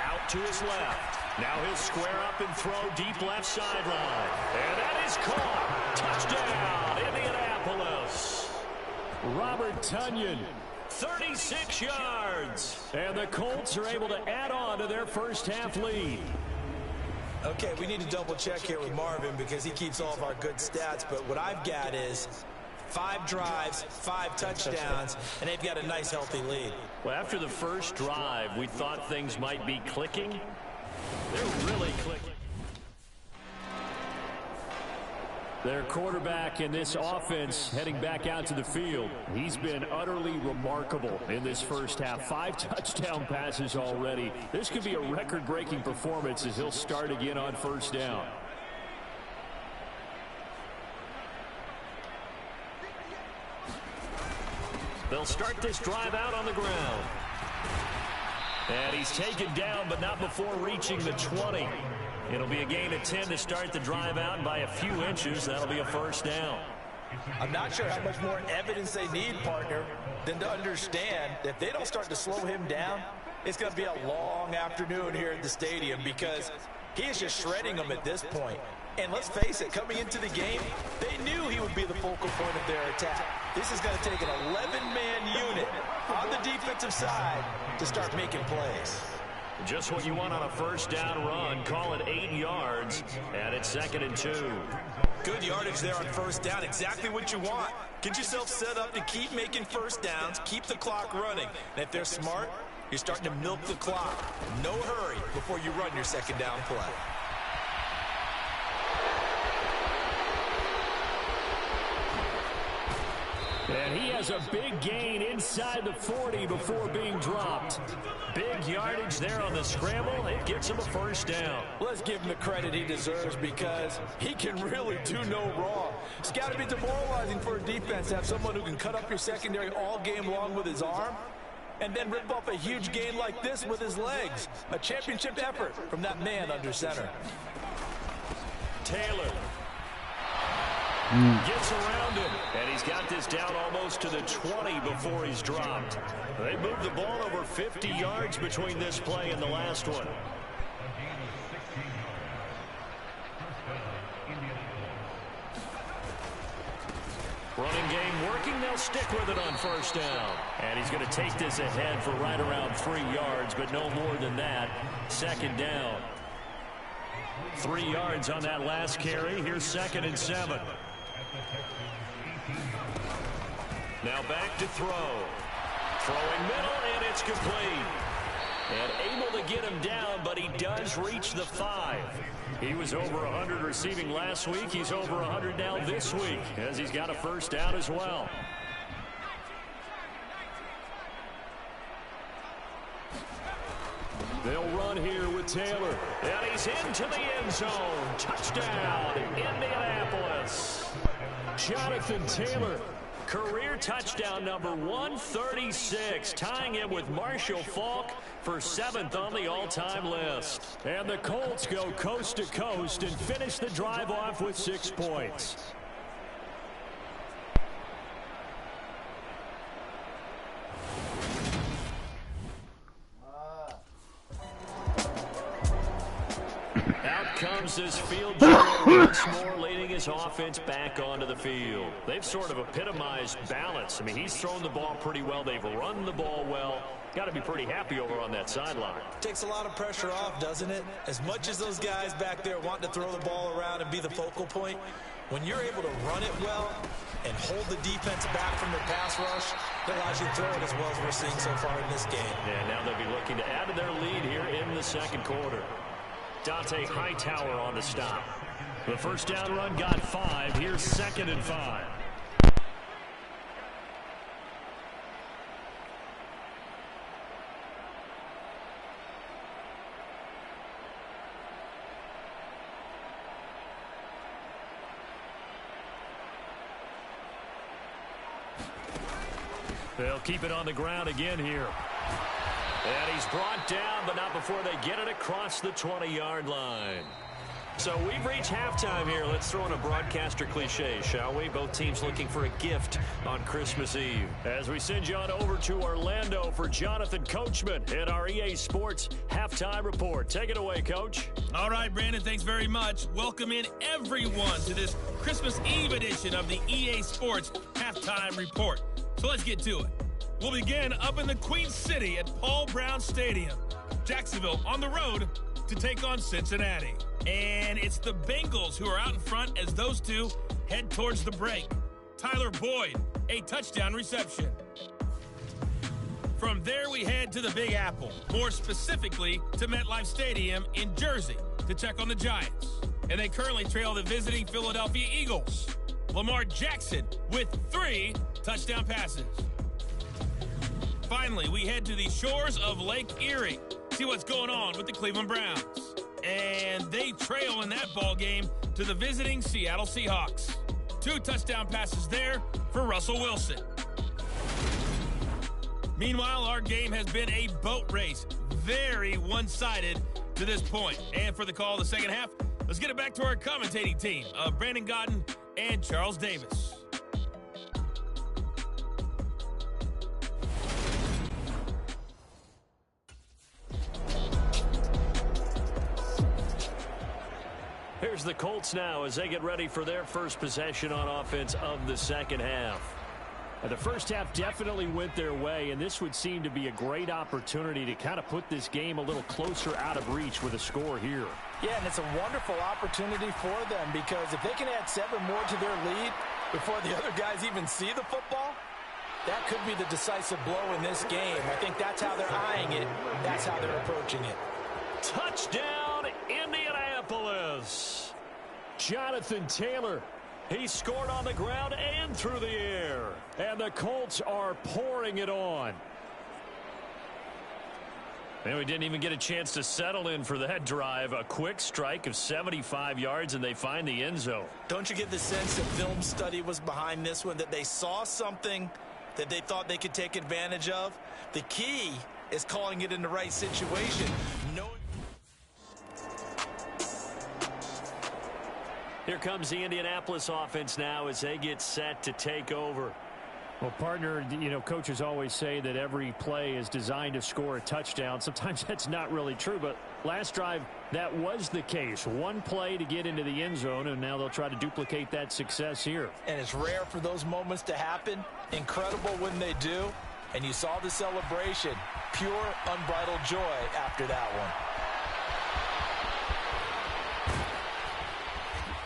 Out to his left. Now he'll square up and throw deep left sideline. And that is caught. Touchdown, Indianapolis. Robert Tunyon. 36 yards. And the Colts are able to add on to their first half lead. Okay, we need to double check here with Marvin because he keeps all of our good stats. But what I've got is 5 drives, 5 touchdowns, and they've got a nice healthy lead. Well, after the first drive, we thought things might be clicking. They're really clicking. Their quarterback in this offense heading back out to the field. He's been utterly remarkable in this first half. 5 touchdown passes already. This could be a record-breaking performance as he'll start again on first down. They'll start this drive out on the ground. And he's taken down, but not before reaching the 20. It'll be a gain of 10 to start the drive out, and by a few inches, that'll be a first down. I'm not sure how much more evidence they need, partner, than to understand that if they don't start to slow him down, it's going to be a long afternoon here at the stadium because he is just shredding them at this point. And let's face it, coming into the game, they knew he would be the focal point of their attack. This is going to take an 11-man unit on the defensive side to start making plays. Just what you want on a first down run. Call it 8 yards, and it's 2nd and 2. Good yardage there on first down. Exactly what you want. Get yourself set up to keep making first downs, keep the clock running. And if they're smart, you're starting to milk the clock. No hurry before you run your second down play. And he has a big gain inside the 40 before being dropped. Big yardage there on the scramble. It gets him a first down. Let's give him the credit he deserves because he can really do no wrong. It's got to be demoralizing for a defense to have someone who can cut up your secondary all game long with his arm and then rip off a huge gain like this with his legs. A championship effort from that man under center. Taylor gets around him, and he's got this down almost to the 20 before he's dropped. They moved the ball over 50 yards between this play and the last one. Running game working. They'll stick with it on first down. And he's going to take this ahead for right around 3 yards, but no more than that. 2nd down. 3 yards on that last carry. Here's 2nd and 7. Now back to throw. Throwing middle, and it's complete. And able to get him down, but he does reach the 5. He was over 100 receiving last week. He's over 100 now this week, as he's got a first down as well. They'll run here with Taylor. And he's into the end zone. Touchdown, Indianapolis. Jonathan Taylor, career touchdown number 136, tying him with Marshall Faulk for 7th on the all-time list. And the Colts go coast to coast and finish the drive off with 6 points. Out comes this field general once more, leading his offense back onto the field. They've sort of epitomized balance. I mean, he's thrown the ball pretty well. They've run the ball well. Got to be pretty happy over on that sideline. Takes a lot of pressure off, doesn't it? As much as those guys back there want to throw the ball around and be the focal point, when you're able to run it well and hold the defense back from the pass rush, it allows you to throw it as well as we're seeing so far in this game. And now they'll be looking to add to their lead here in the 2nd quarter. Dante Hightower on the stop. The first down run got 5. Here's 2nd and 5. They'll keep it on the ground again here. And he's brought down, but not before they get it across the 20-yard line. So we've reached halftime here. Let's throw in a broadcaster cliche, shall we? Both teams looking for a gift on Christmas Eve. As we send you on over to Orlando for Jonathan Coachman at our EA Sports Halftime Report. Take it away, Coach. All right, Brandon, thanks very much. Welcome in everyone to this Christmas Eve edition of the EA Sports Halftime Report. So let's get to it. We'll begin up in the Queen City at Paul Brown Stadium. Jacksonville on the road to take on Cincinnati. And it's the Bengals who are out in front as those two head towards the break. Tyler Boyd, a touchdown reception. From there, we head to the Big Apple, more specifically to MetLife Stadium in Jersey to check on the Giants. And they currently trail the visiting Philadelphia Eagles. Lamar Jackson with 3 touchdown passes. Finally, we head to the shores of Lake Erie, see what's going on with the Cleveland Browns. And they trail in that ball game to the visiting Seattle Seahawks. 2 touchdown passes there for Russell Wilson. Meanwhile, our game has been a boat race. Very one-sided to this point. And for the call of the second half, let's get it back to our commentating team of Brandon Godden and Charles Davis. Here's the Colts now as they get ready for their first possession on offense of the second half. The first half definitely went their way, and this would seem to be a great opportunity to kind of put this game a little closer out of reach with a score here. Yeah, and it's a wonderful opportunity for them because if they can add 7 more to their lead before the other guys even see the football, that could be the decisive blow in this game. I think that's how they're eyeing it. That's how they're approaching it. Touchdown, Indianapolis. Jonathan Taylor. He scored on the ground and through the air. And the Colts are pouring it on. And we didn't even get a chance to settle in for that drive. A quick strike of 75 yards, and they find the end zone. Don't you get the sense that film study was behind this one, that they saw something that they thought they could take advantage of? The key is calling it in the right situation. Here comes the Indianapolis offense now as they get set to take over. Well, partner, you know, coaches always say that every play is designed to score a touchdown. Sometimes that's not really true, but last drive, that was the case. One play to get into the end zone, and now they'll try to duplicate that success here. And it's rare for those moments to happen. Incredible when they do. And you saw the celebration. Pure, unbridled joy after that one.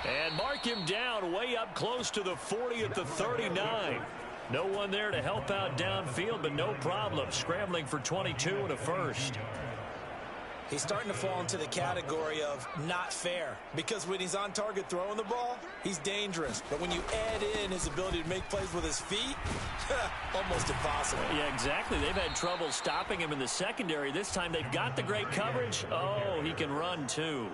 And mark him down way up close to the 40 at the 39. No one there to help out downfield, but no problem. Scrambling for 22 and a first. He's starting to fall into the category of not fair, because when he's on target throwing the ball, he's dangerous. But when you add in his ability to make plays with his feet, almost impossible. Yeah, exactly. They've had trouble stopping him in the secondary. This time they've got the great coverage. Oh, he can run too.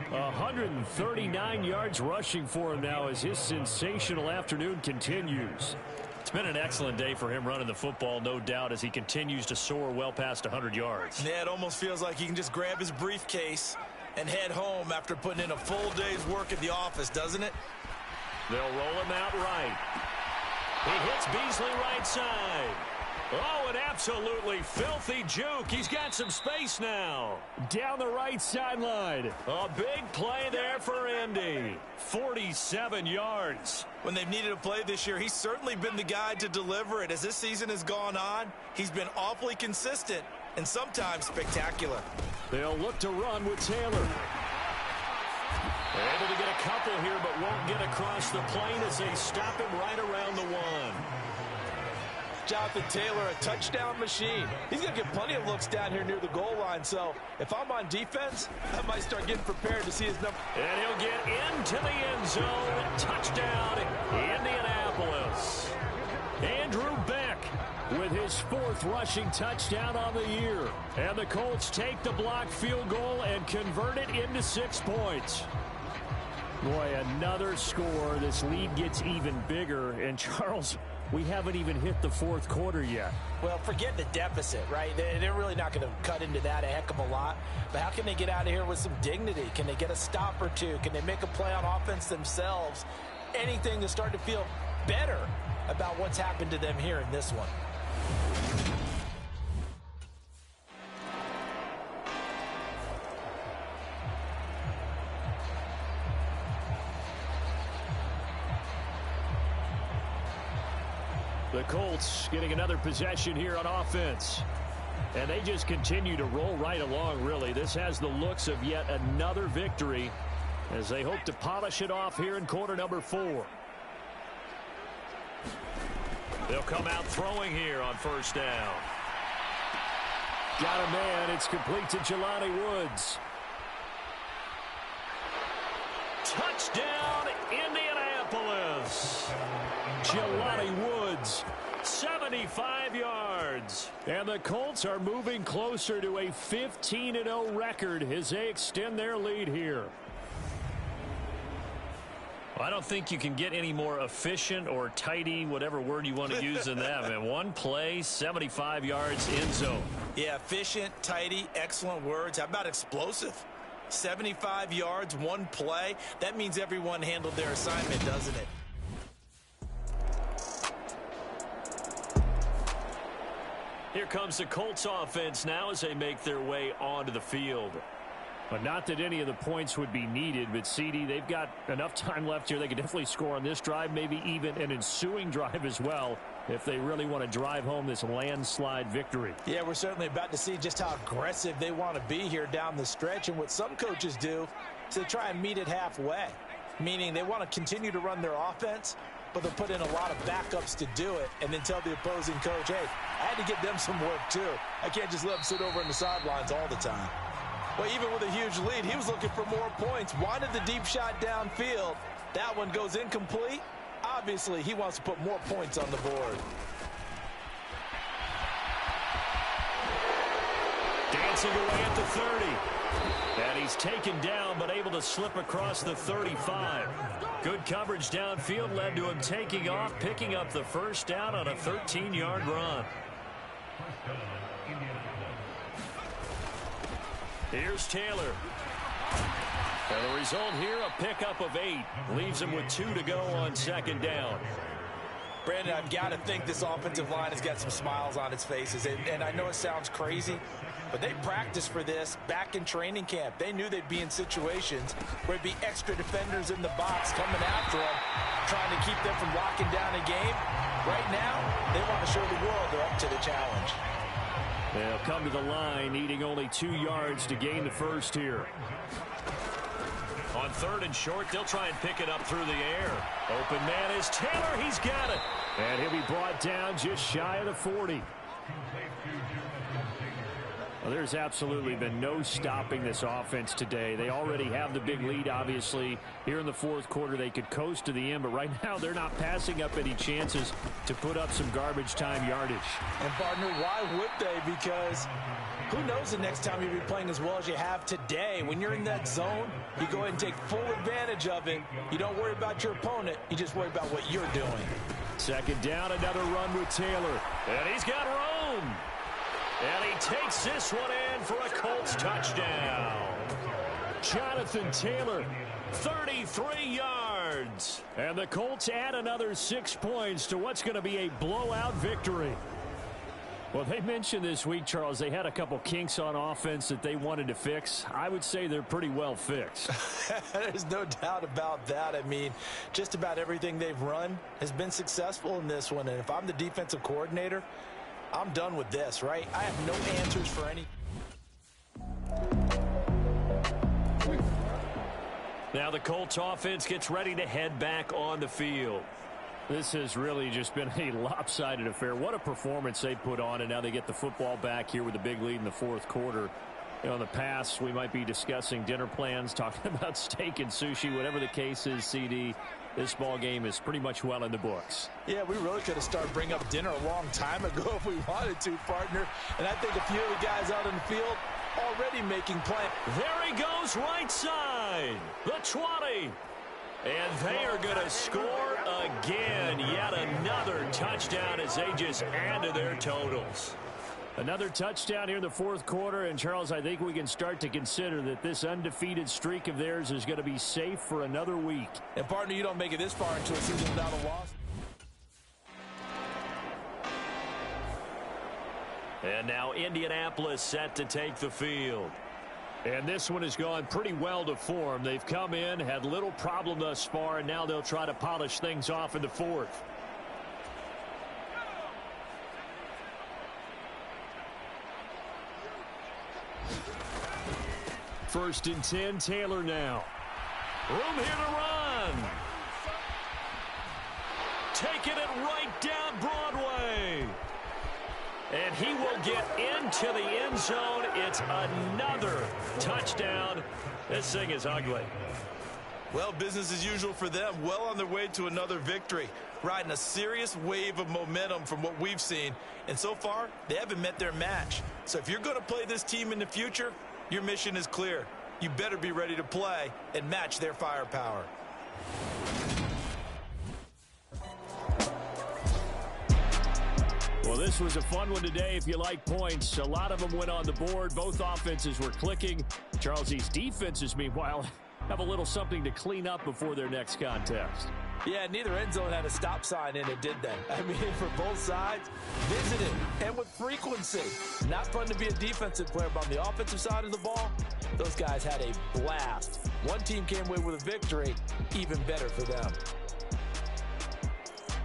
139 yards rushing for him now as his sensational afternoon continues. It's been an excellent day for him running the football, no doubt, as he continues to soar well past 100 yards. Yeah, it almost feels like he can just grab his briefcase and head home after putting in a full day's work at the office, doesn't it? They'll roll him out right. He hits Beasley right side. Oh, an absolutely filthy juke. He's got some space now. Down the right sideline. A big play there for Indy. 47 yards. When they've needed a play this year, he's certainly been the guy to deliver it. As this season has gone on, he's been awfully consistent and sometimes spectacular. They'll look to run with Taylor. They're able to get a couple here, but won't get across the plane as they stop him right around the 1. Jonathan Taylor, a touchdown machine. He's going to get plenty of looks down here near the goal line, so if I'm on defense, I might start getting prepared to see his number. And he'll get into the end zone. Touchdown, Indianapolis. Andrew Beck with his 4th rushing touchdown on the year. And the Colts take the blocked field goal and convert it into 6 points. Boy, another score. This lead gets even bigger. And Charles, we haven't even hit the 4th quarter yet. Well, forget the deficit, right? They're really not going to cut into that a heck of a lot. But how can they get out of here with some dignity? Can they get a stop or two? Can they make a play on offense themselves? Anything to start to feel better about what's happened to them here in this one. The Colts getting another possession here on offense. And they just continue to roll right along, really. This has the looks of yet another victory as they hope to polish it off here in quarter number 4. They'll come out throwing here on first down. Got a man. It's complete to Jelani Woods. Touchdown, Indianapolis. Jelani Woods, 75 yards. And the Colts are moving closer to a 15-0 record as they extend their lead here. I don't think you can get any more efficient or tidy, whatever word you want to use in that. Man, one play, 75 yards in zone. Yeah, efficient, tidy, excellent words. How about explosive? 75 yards, one play. That means everyone handled their assignment, doesn't it? Here comes the Colts offense now as they make their way onto the field. But not that any of the points would be needed, but CD, they've got enough time left here. They could definitely score on this drive, maybe even an ensuing drive as well, if they really want to drive home this landslide victory. Yeah, we're certainly about to see just how aggressive they want to be here down the stretch. And what some coaches do is they try and meet it halfway, meaning they want to continue to run their offense, but they'll put in a lot of backups to do it and then tell the opposing coach, hey, I had to get them some work too. I can't just let them sit over on the sidelines all the time. Well, even with a huge lead, he was looking for more points. Wanted the deep shot downfield. That one goes incomplete. Obviously, he wants to put more points on the board. Dancing away at the 30. And he's taken down, but able to slip across the 35. Good coverage downfield led to him taking off, picking up the first down on a 13-yard run. Here's Taylor. And the result here, a pickup of 8. Leaves him with 2 to go on second down. Brandon, I've got to think this offensive line has got some smiles on its faces. And I know it sounds crazy, but they practiced for this back in training camp. They knew they'd be in situations where it'd be extra defenders in the box coming after them, trying to keep them from locking down a game. Right now, they want to show the world they're up to the challenge. They'll come to the line, needing only 2 yards to gain the first here. On third and short, they'll try and pick it up through the air. Open man is Taylor. He's got it. And he'll be brought down just shy of the 40. Well, there's absolutely been no stopping this offense today. They already have the big lead, obviously. Here in the fourth quarter, they could coast to the end, but right now they're not passing up any chances to put up some garbage time yardage. And, partner, why would they? Because who knows the next time you'll be playing as well as you have today. When you're in that zone, you go ahead and take full advantage of it. You don't worry about your opponent. You just worry about what you're doing. Second down, another run with Taylor. And he's got room. And he takes this one in for a Colts touchdown. Jonathan Taylor, 33 yards. And the Colts add another 6 points to what's going to be a blowout victory. Well, they mentioned this week, Charles, they had a couple kinks on offense that they wanted to fix. I would say they're pretty well fixed. There's no doubt about that. I mean, just about everything they've run has been successful in this one. And if I'm the defensive coordinator, I'm done with this, right? I have no answers for any. Now the Colts offense gets ready to head back on the field. This has really just been a lopsided affair. What a performance they put on, and now they get the football back here with a big lead in the fourth quarter. You know, in the past, we might be discussing dinner plans, talking about steak and sushi, whatever the case is, CD. This ball game is pretty much well in the books. Yeah, we really could have started bringing up dinner a long time ago if we wanted to, partner. And I think a few of the guys out in the field already making plans. There he goes, right side, the 20. And they are going to score again. Yet another touchdown as they just add to their totals. Another touchdown here in the fourth quarter. And, Charles, I think we can start to consider that this undefeated streak of theirs is going to be safe for another week. And, partner, you don't make it this far into a season without a loss. And now Indianapolis set to take the field. And this one has gone pretty well to form. They've come in, had little problem thus far, and now they'll try to polish things off in the fourth. First and 10, Taylor now. Room here to run. Taking it right down Broadway. And he will get into the end zone. It's another touchdown. This thing is ugly. Well, business as usual for them. Well on their way to another victory. Riding a serious wave of momentum from what we've seen. And so far, they haven't met their match. So if you're going to play this team in the future, your mission is clear. You better be ready to play and match their firepower. Well, this was a fun one today if you like points. A lot of them went on the board. Both offenses were clicking. Charles's defenses, meanwhile, have a little something to clean up before their next contest. Yeah, neither end zone had a stop sign in it, did they? I mean, for both sides, visited and with frequency. Not fun to be a defensive player, but on the offensive side of the ball, those guys had a blast. One team came away with a victory, even better for them.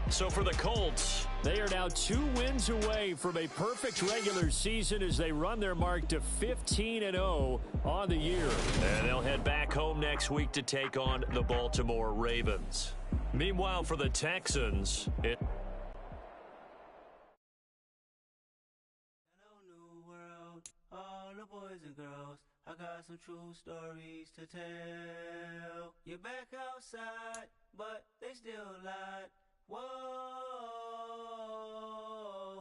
So for the Colts, they are now 2 wins away from a perfect regular season as they run their mark to 15-0 on the year. And they'll head back home next week to take on the Baltimore Ravens. Meanwhile, for the Texans, Hello, new world, all the boys and girls. I got some true stories to tell. You're back outside, but they still lied. Whoa,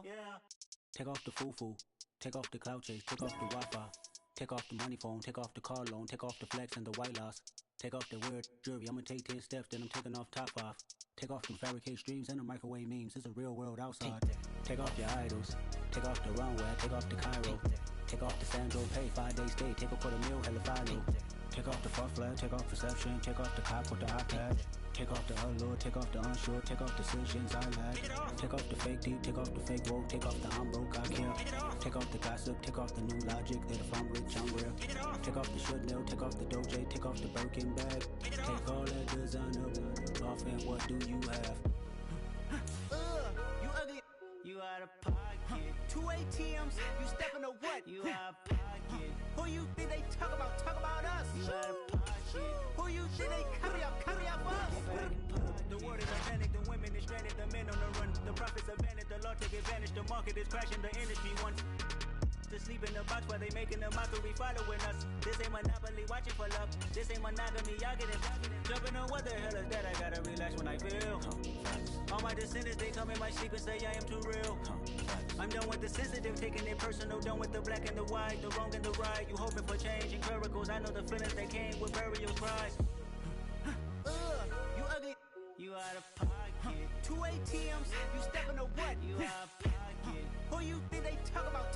yeah. Take off the foo-foo, take off the cloud chase, take off the Wi-Fi, take off the money phone, take off the car loan, take off the flex and the white loss, take off the weird jewelry. I'ma take 10 steps, then I'm taking off top 5. Take off the fabricated streams and the microwave memes. It's a real world outside. Take off your idols, take off the runway, take off the Cairo, take off the Sandro, pay 5-day stay, take a $250,000, hella follow. Take off the far flag, take off perception, take off the cop with the iPad. Take off the allure, take off the unsure, take off decisions I lack. Take off the fake deep, take off the fake woke, take off the I'm broke, I care. Take off the gossip, take off the new logic that if I'm rich, I'm real. Take off the should know, take off the Doja, take off the Birkin bag. Take all that designer off and what do you have? You ugly. You out of pocket. 2 ATMs, you stepping to what? You out of pocket. Who you think they talk about us? You out of pocket. Who you think they carry up for us? The world is organic, the women is stranded, the men on the run. The profits abandoned, the law take advantage, the market is crashing, the industry wants to sleep in the box while they making a mockery following us. This ain't monopoly, watching for love. This ain't monogamy, y'all get it. Jumping on what the hell is that? I gotta relax when I feel. All my descendants, they come in my sleep and say I am too real. I'm done with the sensitive, taking it personal. Done with the black and the white, the wrong and the right. You hoping for change and miracles. I know the feelings that came with burial cries. You ugly. You out of pocket. 2 ATMs, you stepping to what? You out of pocket. Who you think they talk about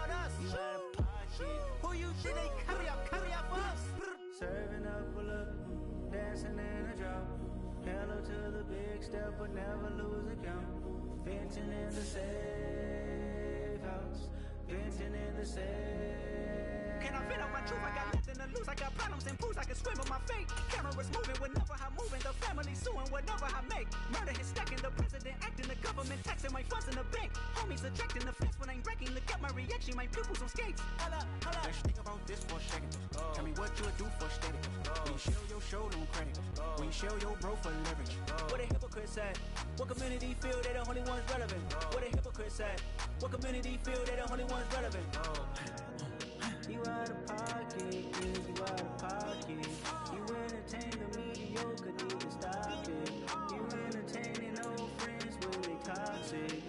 us? You out of pocket. Who you think they carry up for us? Serving up a look, dancing in a drop. Hello to the big step, but never lose a count. Venting in the safe house. Venting in the safe. Can I vent out my truth? I got nothing to lose. I got problems and pools. I can swim with my fate. Cameras moving whenever I'm moving. The family suing whatever I make. Murder is stacking. The president acting. The government taxing my funds in the bank. Homies attracting the fence when I'm breaking. Look at my reaction. My pupils on skates. Holla. Let's think about this for a second. Tell me what you would do for steady. When you show your show no credit. When you show your bro for leverage. What a hypocrite said. What community feel they the only ones relevant? What a hypocrite said. What community feel they the only ones relevant? You out of pocket, yeah, you out of pocket. You entertain the mediocre, need to stop it. You entertaining old friends when they toxic.